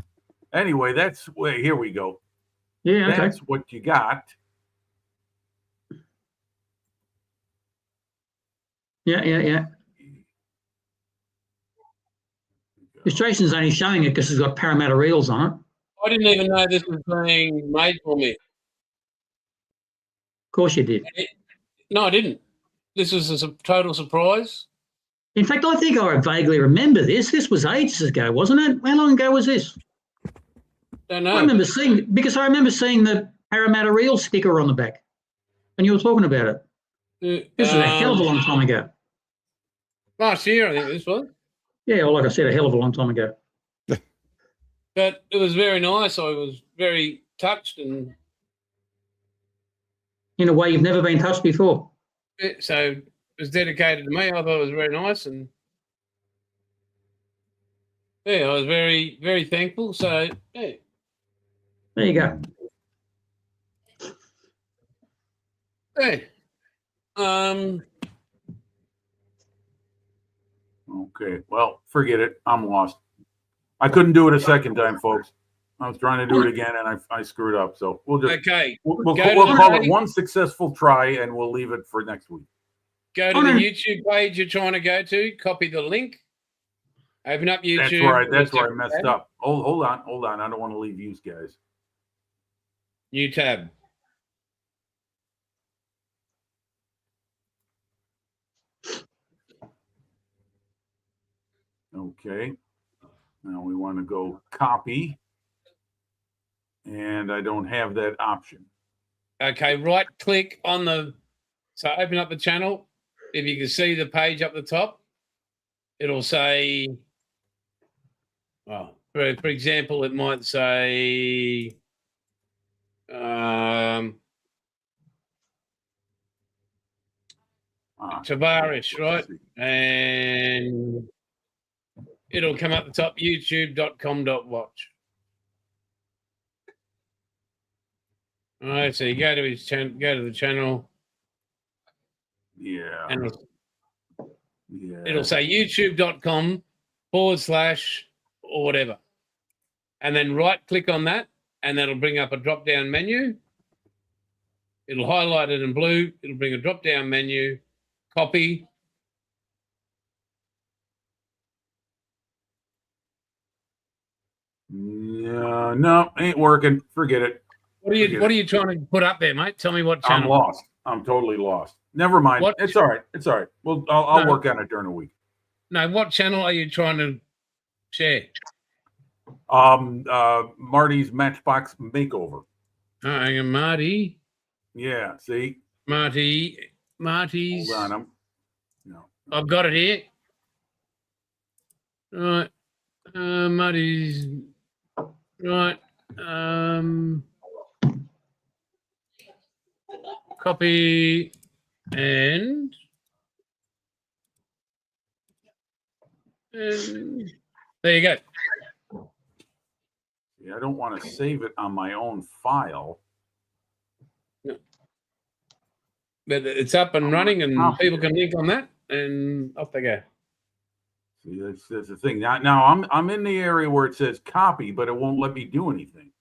Anyway, here we go. Yeah, okay. That's what you got. Yeah. Because Jason's only showing it because it's got Parramatta Eels on it. Of I didn't even know this was being made for me. course you did. No, I didn't. This was a total surprise. In fact, I think I vaguely remember this. This was ages ago, wasn't it? How long ago was this? Don't I know. remember seeing the Parramatta Eel sticker on the back, and you were talking about it. This was a hell of a long time ago. Last year, I think this was. Yeah, well, like I said, a hell of a long time ago. But it was very nice. I was very touched, and In a way you've never been touched before. so it was dedicated to me. I thought it was very nice, and yeah, I was very, very thankful. So yeah, There you go. hey, Okay. Well, forget it. I'm lost. I couldn't do it a second time, folks. I was trying to do it again and I screwed up. So we'll just Okay. we'll Go to call the- it one successful try and we'll leave it for next week. Go to Oh, the no. YouTube page you're trying to go to. Copy the link. Open up YouTube. That's where I messed up. Hold on. I don't want to leave you guys. New tab. Okay. Now we want to go copy. And I don't have that option. Okay, right click on the, so open up the channel. If you can see the page up the top, it'll say, well, for example, it might say, Tavares, right? And it'll come up the top, youtube.com.watch. All right, so you go to his channel, go to the channel, Yeah. and Yeah. it'll say youtube.com/ or whatever. And then right click on that, and that'll bring up a drop down menu. It'll highlight it in blue. It'll bring a drop down menu, copy. Yeah, no, ain't working. Forget it. What are you trying to put up there, mate? Tell me what I'm channel. lost. I'm totally lost. Never mind. What- It's all right. It's all right. Well, I'll No. work on it during the week. No, what channel are you trying to share? Marty's Matchbox Makeover. Hang on, Marty. Yeah. See, Marty's. hold on. No. I've got it here. Right. Marty's. Right. Copy and there you go. Yeah, I don't want to save it on my own file. But it's up and running, and people can link on that, and off they go. See, that's the thing. Now I'm in the area where it says copy, but it won't let me do anything.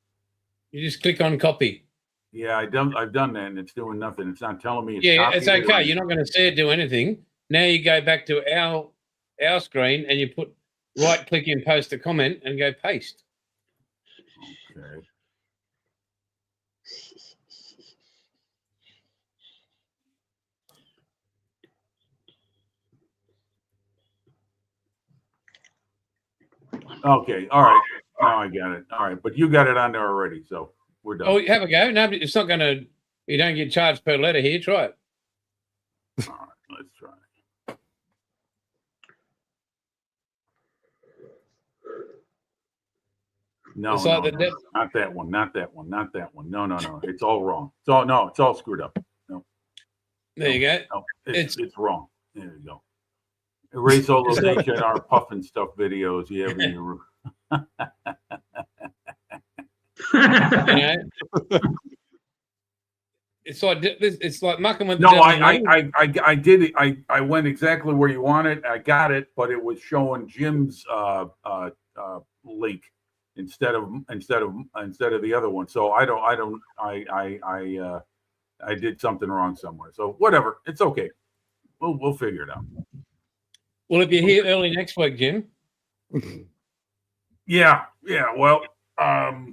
You just click on copy. Yeah, I've done that, and it's doing nothing. It's not telling me. Yeah, it's copied it or okay. You're not going to see it do anything. Now you go back to our screen, and you put right click in, post a comment, and go paste. Okay. Okay. All right. Now I got it. All right, but you got it on there already, so we're done. Oh, have a go. No, it's not going to. You don't get charged per letter here. Try it. All right, let's try. No, It's like no, the no, depth- not that one, not that one, not that one. No, no, no. It's all wrong. It's all screwed up. There you go. No, it's wrong. There you go. Erase all those H&R puffin stuff videos you have in your room. You know? It's like mucking with the No, devil. I did it. I went exactly where you want it. I got it, but it was showing Jim's link instead of the other one. So I did something wrong somewhere. So whatever, it's okay. We'll figure it out. Well, if you're here early next week, Jim. Yeah. Well, I'll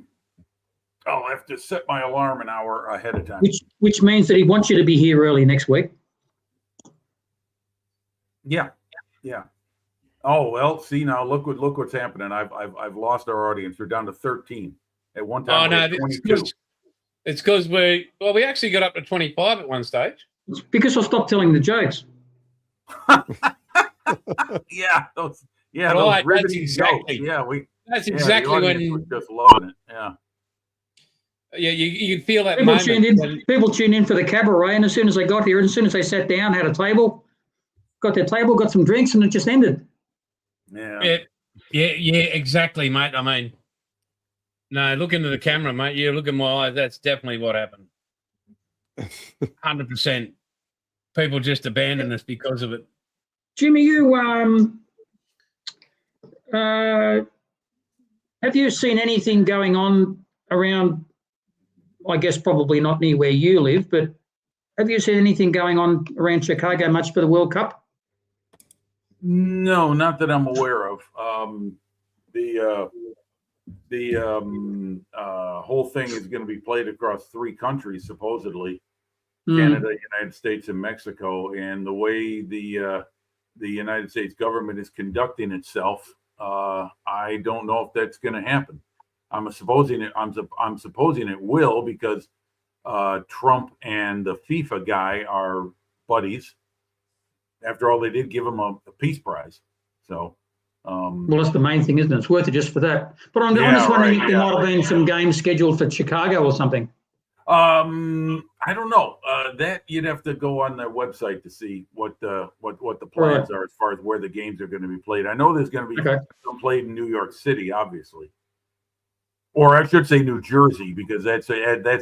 have to set my alarm an hour ahead of time. which means that he wants you to be here early next week. Yeah. Oh well, see now, look what's happening. I've lost our audience. We're down to 13. At one Oh time, we no, had 22. it's because we actually got up to 25 at one stage. It's because I stopped telling the jokes. Yeah, those Right, those that's riveting exactly- jokes. Yeah, That's the exactly audience when was just loving it. Yeah. you can feel that People moment. tuned in. when- People tuned in for the cabaret, and as soon as they got here, and as soon as they sat down, had a table, got their table, got some drinks, and it just ended. Yeah. Yeah, exactly, mate. I mean, no, look into the camera, mate. You look in my eyes. That's definitely what happened. 100%. People just abandon us because of it. Jimmy, you Have you seen anything going on around, I guess probably not near where you live, but have you seen anything going on around Chicago much for the World Cup? No, not that I'm aware of. The whole thing is going to be played across 3 countries, supposedly. Canada, United States, and Mexico. And the way the United States government is conducting itself, I don't know if that's going to happen. I'm supposing it will, because Trump and the FIFA guy are buddies. After all, they did give him a peace prize. So, well, that's the main thing, isn't it? It's worth it just for that. But I'm just wondering if there might have been some games scheduled for Chicago or something. I don't know. That you'd have to go on their website to see what the plans are as far as where the games are going to be played. I know there's going to be some played in New York City, obviously, or I should say New Jersey, because that's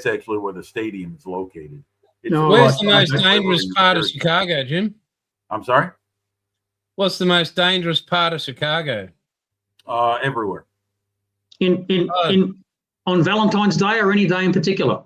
actually where the stadium is located. Where's the most dangerous part of Chicago, Jim? I'm sorry? What's the most dangerous part of Chicago? Everywhere. On Valentine's Day or any day in particular?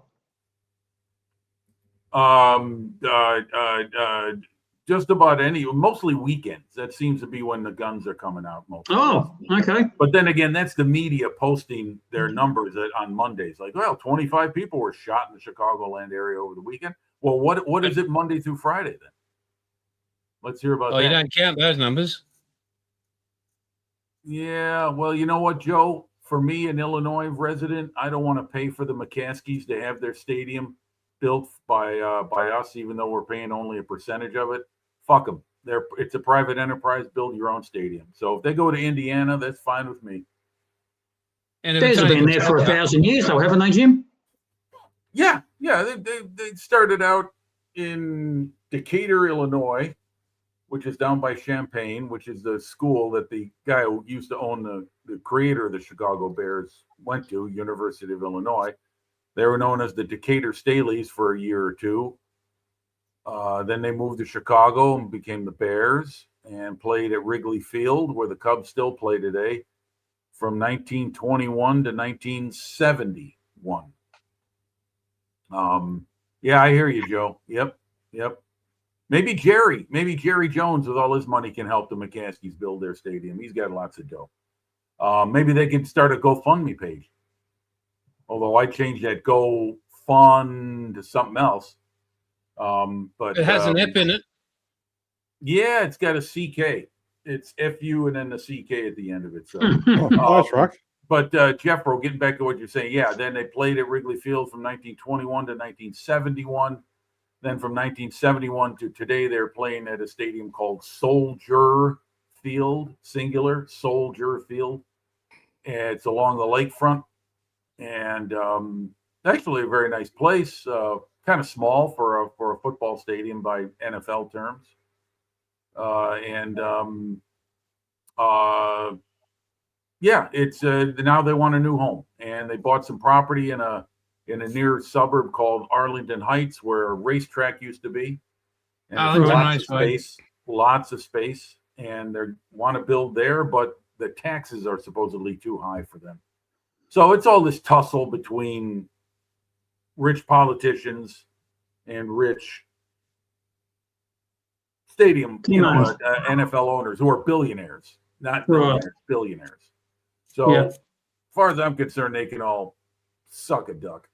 Just about mostly weekends. That seems to be when the guns are coming out mostly. Oh, okay. But then again, that's the media posting their numbers on Mondays. Like, well, 25 people were shot in the Chicagoland area over the weekend. Well, what is it Monday through Friday then? Let's hear about that. You don't count those numbers. Yeah, well, you know what, Joe? For me, an Illinois resident, I don't want to pay for the McCaskies to have their stadium built by us, even though we're paying only a percentage of it. Fuck them. It's a private enterprise. Build your own stadium. So if they go to Indiana, that's fine with me. And Bears have been there for 1,000 years, though, haven't they, Jim? Yeah. They started out in Decatur, Illinois, which is down by Champaign, which is the school that the guy who used to own the creator of the Chicago Bears went to, University of Illinois. They were known as the Decatur Staleys for a year or two. Then they moved to Chicago and became the Bears and played at Wrigley Field, where the Cubs still play today, from 1921 to 1971. Yeah, I hear you, Joe. Yep. Maybe Jerry Jones with all his money can help the McCaskies build their stadium. He's got lots of dough. Maybe they can start a GoFundMe page. Although I changed that Go Fund to something else. But it has an F in it. Yeah, it's got a CK. It's FU and then the CK at the end of it. So nice, Rock. But Jeffro, getting back to what you're saying, yeah, then they played at Wrigley Field from 1921 to 1971. Then from 1971 to today, they're playing at a stadium called Soldier Field, singular, Soldier Field. And it's along the lakefront. And actually a very nice place, kind of small for a football stadium by NFL terms. Yeah, it's now they want a new home, and they bought some property in a near suburb called Arlington Heights, where a racetrack used to be. And lots of space, and they want to build there, but the taxes are supposedly too high for them. So it's all this tussle between rich politicians and rich stadium, NFL owners who are billionaires, not billionaires, billionaires. So as far as I'm concerned, they can all suck a duck.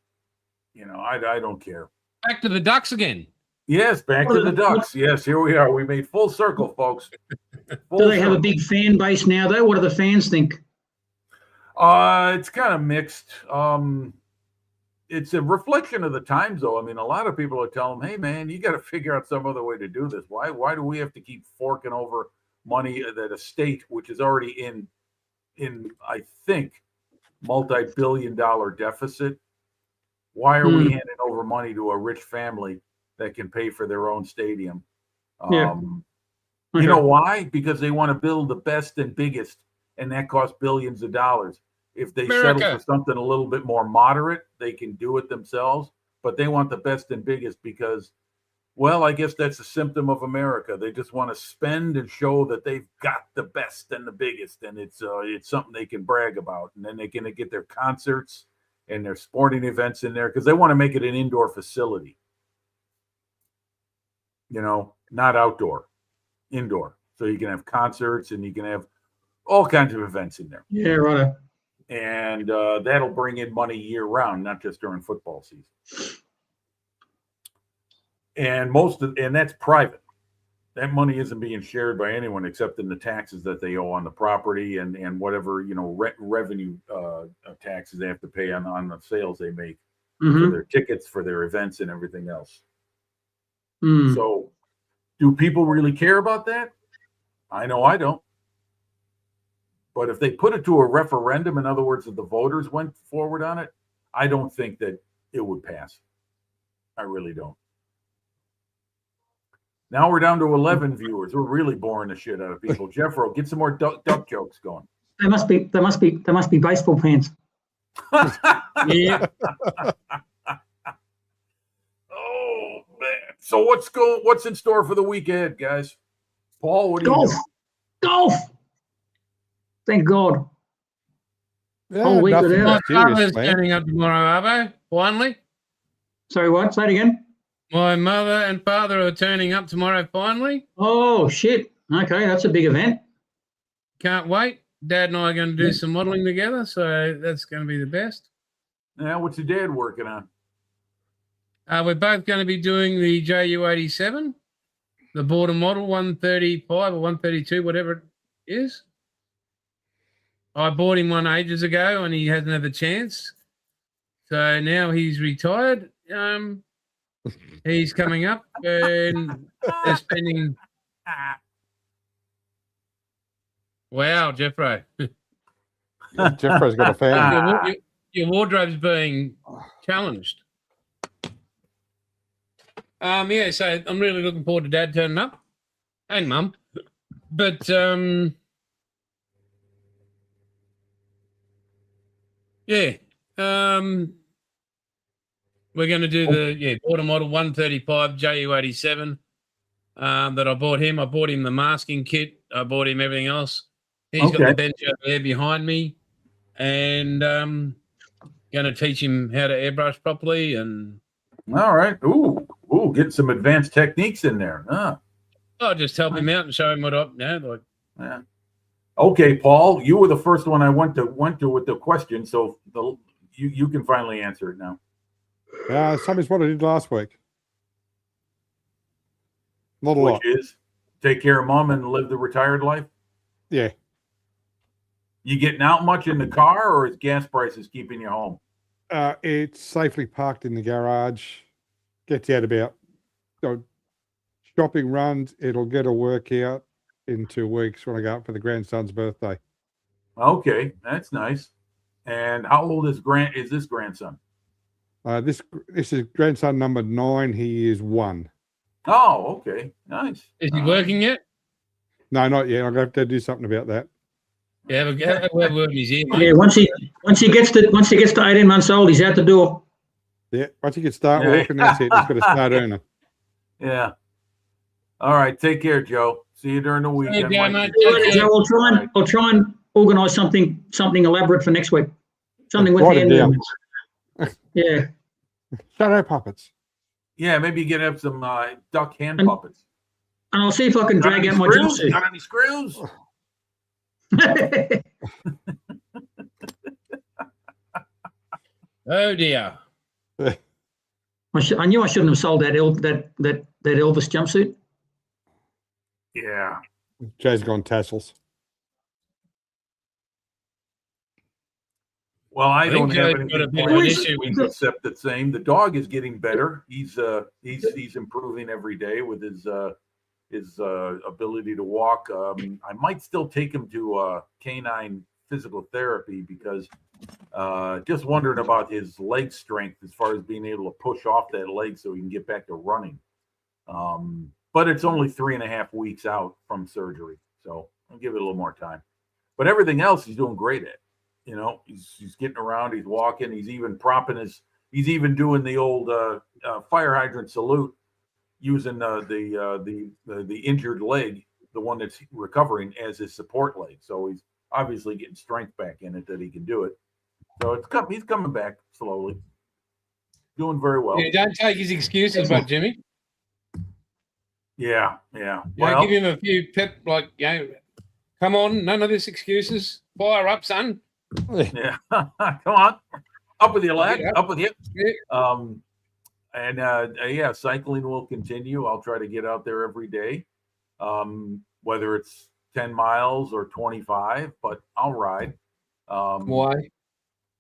I don't care. Back to the Ducks again. Yes, back to the Ducks. Yes, here we are. We made full circle, folks. Do they have a big fan base now, though? What do the fans think? It's kind of mixed. It's a reflection of the times, though. I mean, a lot of people are telling them, hey, man, you got to figure out some other way to do this. Why do we have to keep forking over money that a state, which is already in I think, multi-billion-dollar deficit? Why are we handing over money to a rich family that can pay for their own stadium? You know why? Because they want to build the best and biggest, and that costs billions of dollars. If they settle for something a little bit more moderate, they can do it themselves. But they want the best and biggest because Well, I guess that's a symptom of America. They just want to spend and show that they've got the best and the biggest, and it's something they can brag about. And then they're going to get their concerts and their sporting events in there because they want to make it an indoor facility. You know, not outdoor, indoor. So you can have concerts and you can have all kinds of events in there. Yeah, right. And that'll bring in money year round, not just during football season. And that's private. That money isn't being shared by anyone except in the taxes that they owe on the property and whatever, you know, revenue taxes they have to pay on the sales they make for their tickets, for their events and everything else. So do people really care about that? I know I don't. But if they put it to a referendum, in other words, if the voters went forward on it, I don't think that it would pass. I really don't. Now we're down to 11 viewers. We're really boring the shit out of people. Jeffro, get some more duck jokes going. They must be baseball fans. Yeah. Oh man! So what's in store for the week ahead, guys? Paul, what do you do? Golf. Thank God. Yeah, Oh, we nothing could My serious, father's man. turning up tomorrow, Arvo. Finally. Sorry, what? Say it again. My mother and father are turning up tomorrow, finally. Oh shit. Okay, that's a big event. Can't wait. Dad and I are going to do some modelling together, so that's going to be the best. Now, what's your dad working on? We're both going to be doing the JU87, the border model 135 or 132, whatever it is. I bought him one ages ago and he hasn't had the chance. So now he's retired. He's coming up and they're spending. Wow, Jeffro. Jeffro's got a fan. Your wardrobe's being challenged. Yeah, so I'm really looking forward to Dad turning up and Mum. But yeah. We're going to do the border model 135 JU87 that I bought him. I bought him the masking kit. I bought him everything else. He's got the bench over there behind me, and going to teach him how to airbrush properly. And all right, ooh, getting some advanced techniques in there. I'll just help him out and show him what I like. Yeah. Okay, Paul, you were the first one I went to with the question, so you can finally answer it now. Same as what I did last week. Not a lot. Which is take care of mom and live the retired life. Yeah. You getting out much in the car, or is gas prices keeping you home? It's safely parked in the garage. Gets out about shopping runs. It'll get a workout in 2 weeks when I go up for the grandson's birthday. Okay, that's nice. And how old is this grandson? This is grandson number 9. He is 1. Oh, okay, nice. Is he working yet? No, not yet. I'm going to have to do something about that. Yeah, have a word in his ear, mate. Yeah, once he gets to 18 months old, he's out the door. Yeah, once you can start walking, that's it. He's got to start earning. Yeah. All right, take care, Joe. See you during the weekend. Yeah, mate. So I'll try and organise something elaborate for next week. Something with Write it hand down. movements. Yeah. Shadow puppets. Yeah, maybe you can have some duck hand And- puppets. And I'll see if I can drag out my jumpsuit. Got any screws? Oh dear. I knew I shouldn't have sold that Elvis jumpsuit. Yeah. Jay's gone tassels. Well, I don't think have Joe's got a anything bit of an planned issue this week with- except the same. The dog is getting better. He's improving every day with his ability to walk. I might still take him to canine physical therapy because just wondering about his leg strength as far as being able to push off that leg so he can get back to running. But it's only 3.5 weeks out from surgery, so I'll give it a little more time. But everything else he's doing great at. You know, he's getting around, he's walking, he's even doing the old fire hydrant salute using the injured leg, the one that's recovering, as his support leg. So he's obviously getting strength back in it that he can do it. So he's coming back slowly, doing very well. Yeah, don't take his excuses, Excellent. but Jimmy. Yeah. Well, give him a few pep, like, come on, none of this excuses. Fire up, son. yeah. Come on, up with you, lad. Yeah. Up with you. Yeah. Cycling will continue. I'll try to get out there every day, whether it's 10 miles or 25, but I'll ride. Why?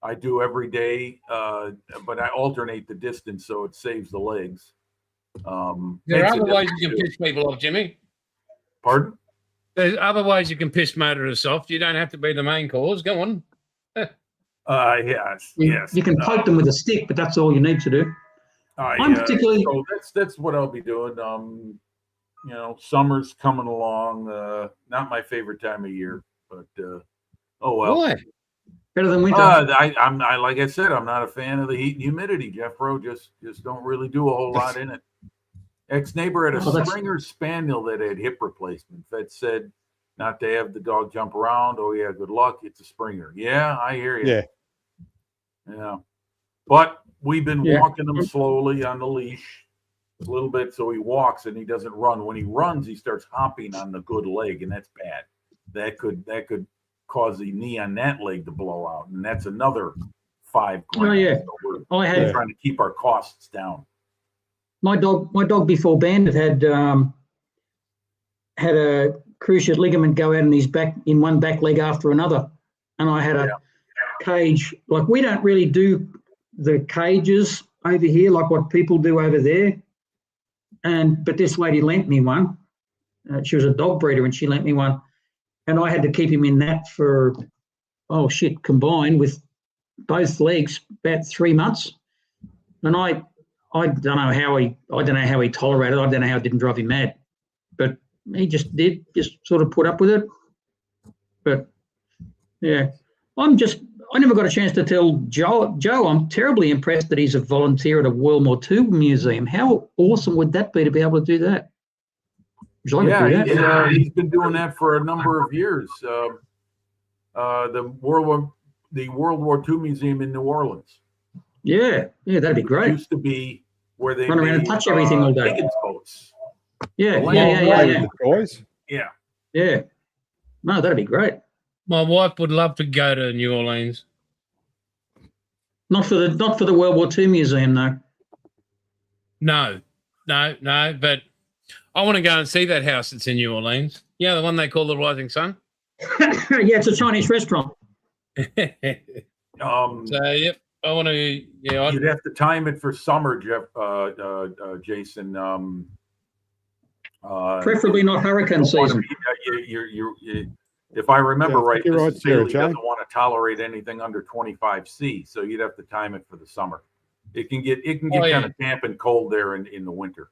I do every day, but I alternate the distance so it saves the legs. There are Makes a other ways difference you can too. piss people off, Jimmy. Pardon? There's other ways you can piss motorists off. You don't have to be the main cause. Go on. Yes. You can poke them with a stick, but that's all you need to do. I'm particularly- So that's what I'll be doing. Summer's coming along. Not my favorite time of year, but oh well. Why? Better than winter. I'm like I said, I'm not a fan of the heat and humidity, Jeffro. Just don't really do a whole lot in it. Ex-neighbor had a Oh, that's- Springer Spaniel that had hip replacement. Vet said not to have the dog jump around. Oh yeah, good luck. It's a Springer. Yeah, I hear you. Yeah. But we've been Yeah. walking him slowly on the leash a little bit so he walks and he doesn't run. When he runs, he starts hopping on the good leg, and that's bad. That could cause the knee on that leg to blow out, and that's another $5,000. Oh, yeah. So we're I had trying to keep our costs down. my dog before Bandit had a cruciate ligament go out in his back, in one back leg after another, and I had a cage. Like, we don't really do the cages over here like what people do over there, but this lady lent me one. She was a dog breeder and she lent me one, and I had to keep him in that for combined with both legs about 3 months, and I don't know how he tolerated it. I don't know how it didn't drive him mad, but he just sort of put up with it. But yeah, I never got a chance to tell Joe, I'm terribly impressed that he's a volunteer at a World War II museum. How awesome would that be to be able to do that? Would you like to do that? He's been doing that for a number of years. The World War II Museum in New Orleans. Yeah, that'd be It great. used to be where they Run around and made, touch everything all day. Higgins boats. Yeah. Boys. Yeah. Yeah. No, that'd be great. My wife would love to go to New Orleans. Not for the World War II museum, though. No, but I want to go and see that house that's in New Orleans. Yeah, the one they call the Rising Sun. Yeah, it's a Chinese restaurant. So, yep, I want to. Yeah, You'd have to time it for summer, Jason. Preferably not hurricane season. If I remember Yeah, I right, think you're right, Mrs. Sarah Bailey Jane. doesn't want to tolerate anything under 25 C, so you'd have to time it for the summer. It can get kind of damp and cold there in the winter.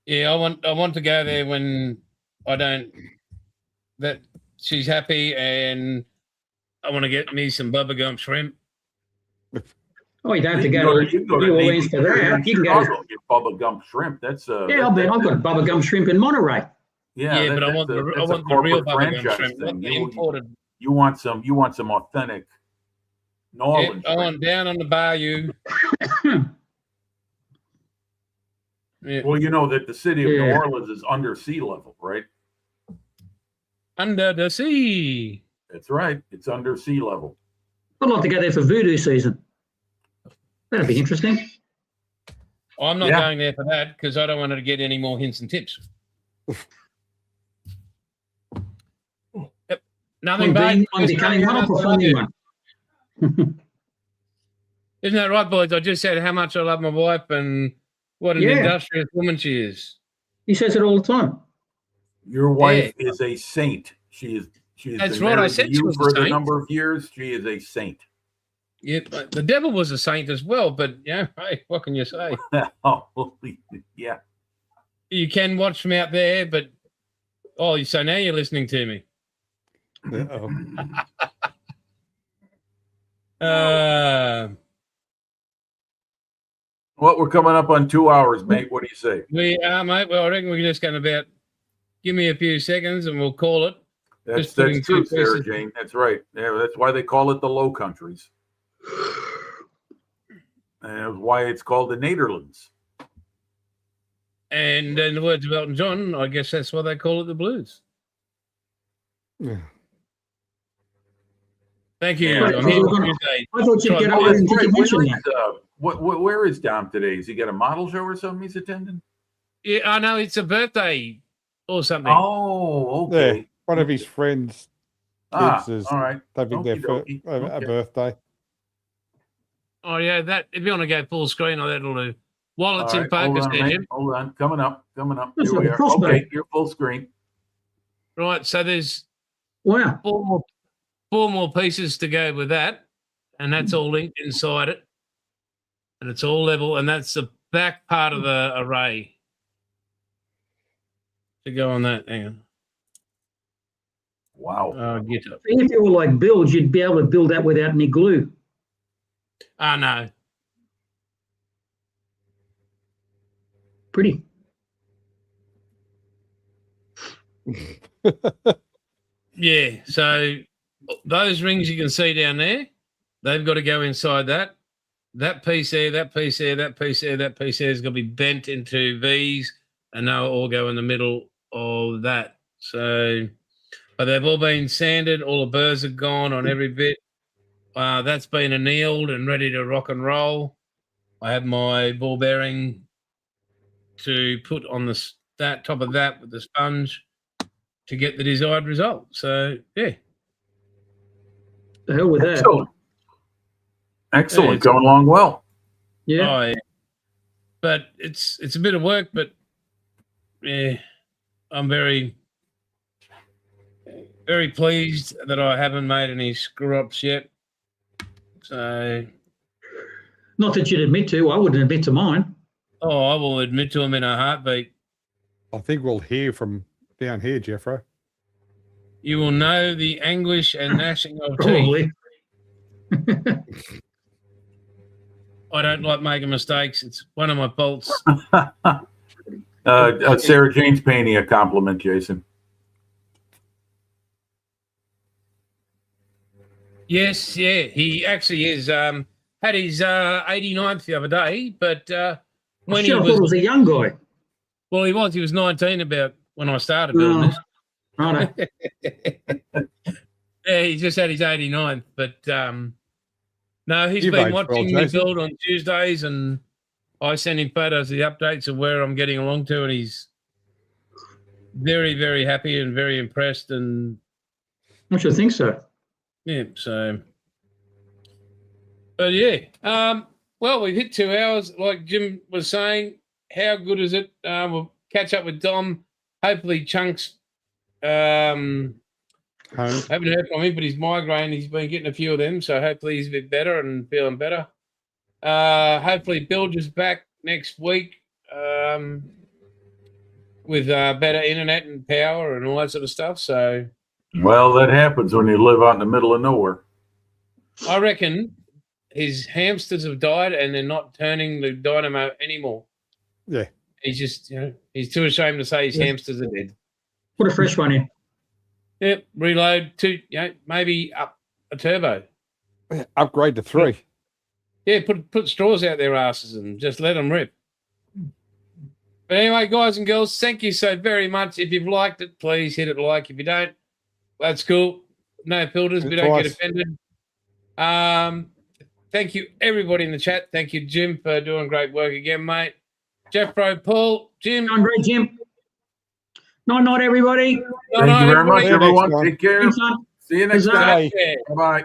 yeah, I want to go there when that she's happy, and I want to get me some bubblegum shrimp. Oh, you don't have to go to New Orleans for that. You can go. Get Bubba Gump shrimp. That's Yeah, I've got Bubba Gum shrimp in Monterey. Yeah, but I want the real bubblegum shrimp, not the imported. You want some authentic New Yeah, Orleans I want down on the bayou. Yeah. Well, you know that the city of New Yeah. Orleans is under sea level, right? Under the sea. That's right. It's under sea level. I'd like to go there for voodoo season. That'd be interesting. I'm not Yeah. going there for that because I don't want to get any more hints and tips. Yep. Nothing bad. I'm becoming one or performing one. Isn't that right, boys? I just said how much I love my wife and what an Yeah. industrious woman she is. He says it all the time. Your wife is a saint. She has That's been right, I married said to she you was a for the saint. number of years. She is a saint. Yeah, but the devil was a saint as well, but yeah, hey, what can you say? Yeah. You can watch from out there, but so now you're listening to me. Uh-oh. about we're coming up on 2 hours, mate. What do you say? We are, mate. Well, I reckon we're just going about give me a few seconds and we'll call it. That's putting true, two Sarah pieces- Jane. That's right. Yeah, that's why they call it the Low Countries. And that's why it's called the Nederlands. And in the words of Elton John, I guess that's why they call it the Blues. Yeah. Thank you. Yeah. I'm here We're on gonna- Tuesday. I thought you'd Try get to- up Oh, there that's and right. did you mention that? Where is Dom today? Has he got a model show or something he's attending? Yeah, I know it's a birthday or something. Oh, okay. Yeah. One of his friends kids is all right. having their Okey-dokey. a Okay. birthday. Oh, yeah, that if you want to go full screen, that'll do. While it's All in right, hold focus, on, there, mate. Jim. Hold on. Coming up. That's Here we like a are. crossbow. Okay, you're full screen. Right, so there's Wow. four more pieces to go with that, and that's all linked inside it, and it's all level, and that's the back part of the array. To go on that, hang on. Wow. Get up. If you were like build, you'd be able to build that without any glue. Oh, no. Pretty. Yeah, so those rings you can see down there, they've got to go inside that. That piece there, that piece there, that piece there, that piece there is going to be bent into V's, and they'll all go in the middle of that. So, but they've all been sanded. All the burrs are gone on every bit. That's been annealed and ready to rock and roll. I have my ball bearing to put on that top of that with the sponge to get the desired result. So, yeah. The hell with that. Excellent. it's- Going along well. Yeah. Oh, yeah. But it's a bit of work, but yeah, I'm very, very pleased that I haven't made any screw ups yet. So, Not that you'd admit to. I wouldn't admit to mine. I will admit to them in a heartbeat. I think we'll hear from down here, Jeffro. You will know the anguish and gnashing of teeth. Probably. I don't like making mistakes. It's one of my faults. Sarah Jane's paying you a compliment, Jason. Yes, yeah, he actually is. Had his 89th the other day, but when he I thought it was a young guy. well, he was 19 about when I started building this. Righto. Yeah, he just had his 89th, but no, he's You've been aged well, watching me Jason. build on Tuesdays, and I send him photos of the updates of where I'm getting along to, and he's very, very happy and very impressed, and I should think so. yeah, so. But yeah, well, we've hit 2 hours, like Jim was saying. How good is it? We'll catch up with Dom. Hopefully, Chunks. Home. Haven't heard from him, but his migraine, he's been getting a few of them, so hopefully he's a bit better and feeling better. Hopefully Bilger's back next week with better internet and power and all that sort of stuff. So Well, that happens when you live out in the middle of nowhere. I reckon his hamsters have died and they're not turning the dynamo anymore. Yeah. He's just, he's too ashamed to say his hamsters are dead. Put a fresh one in. Yep, reload to, maybe up a turbo. Upgrade to 3. Yeah, put straws out their asses and just let them rip. But anyway, guys and girls, thank you so very much. If you've liked it, please hit it like. If you don't, that's cool. No filters. We don't get offended. Thank you, everybody in the chat. Thank you, Jim, for doing great work again, mate. Jeffro, Paul, Jim. Done great, Jim. Night, everybody. Thank you very much, everybody. everyone. Thanks, Take care. Thanks, son. See you next Good night. time. Yeah. Bye-bye.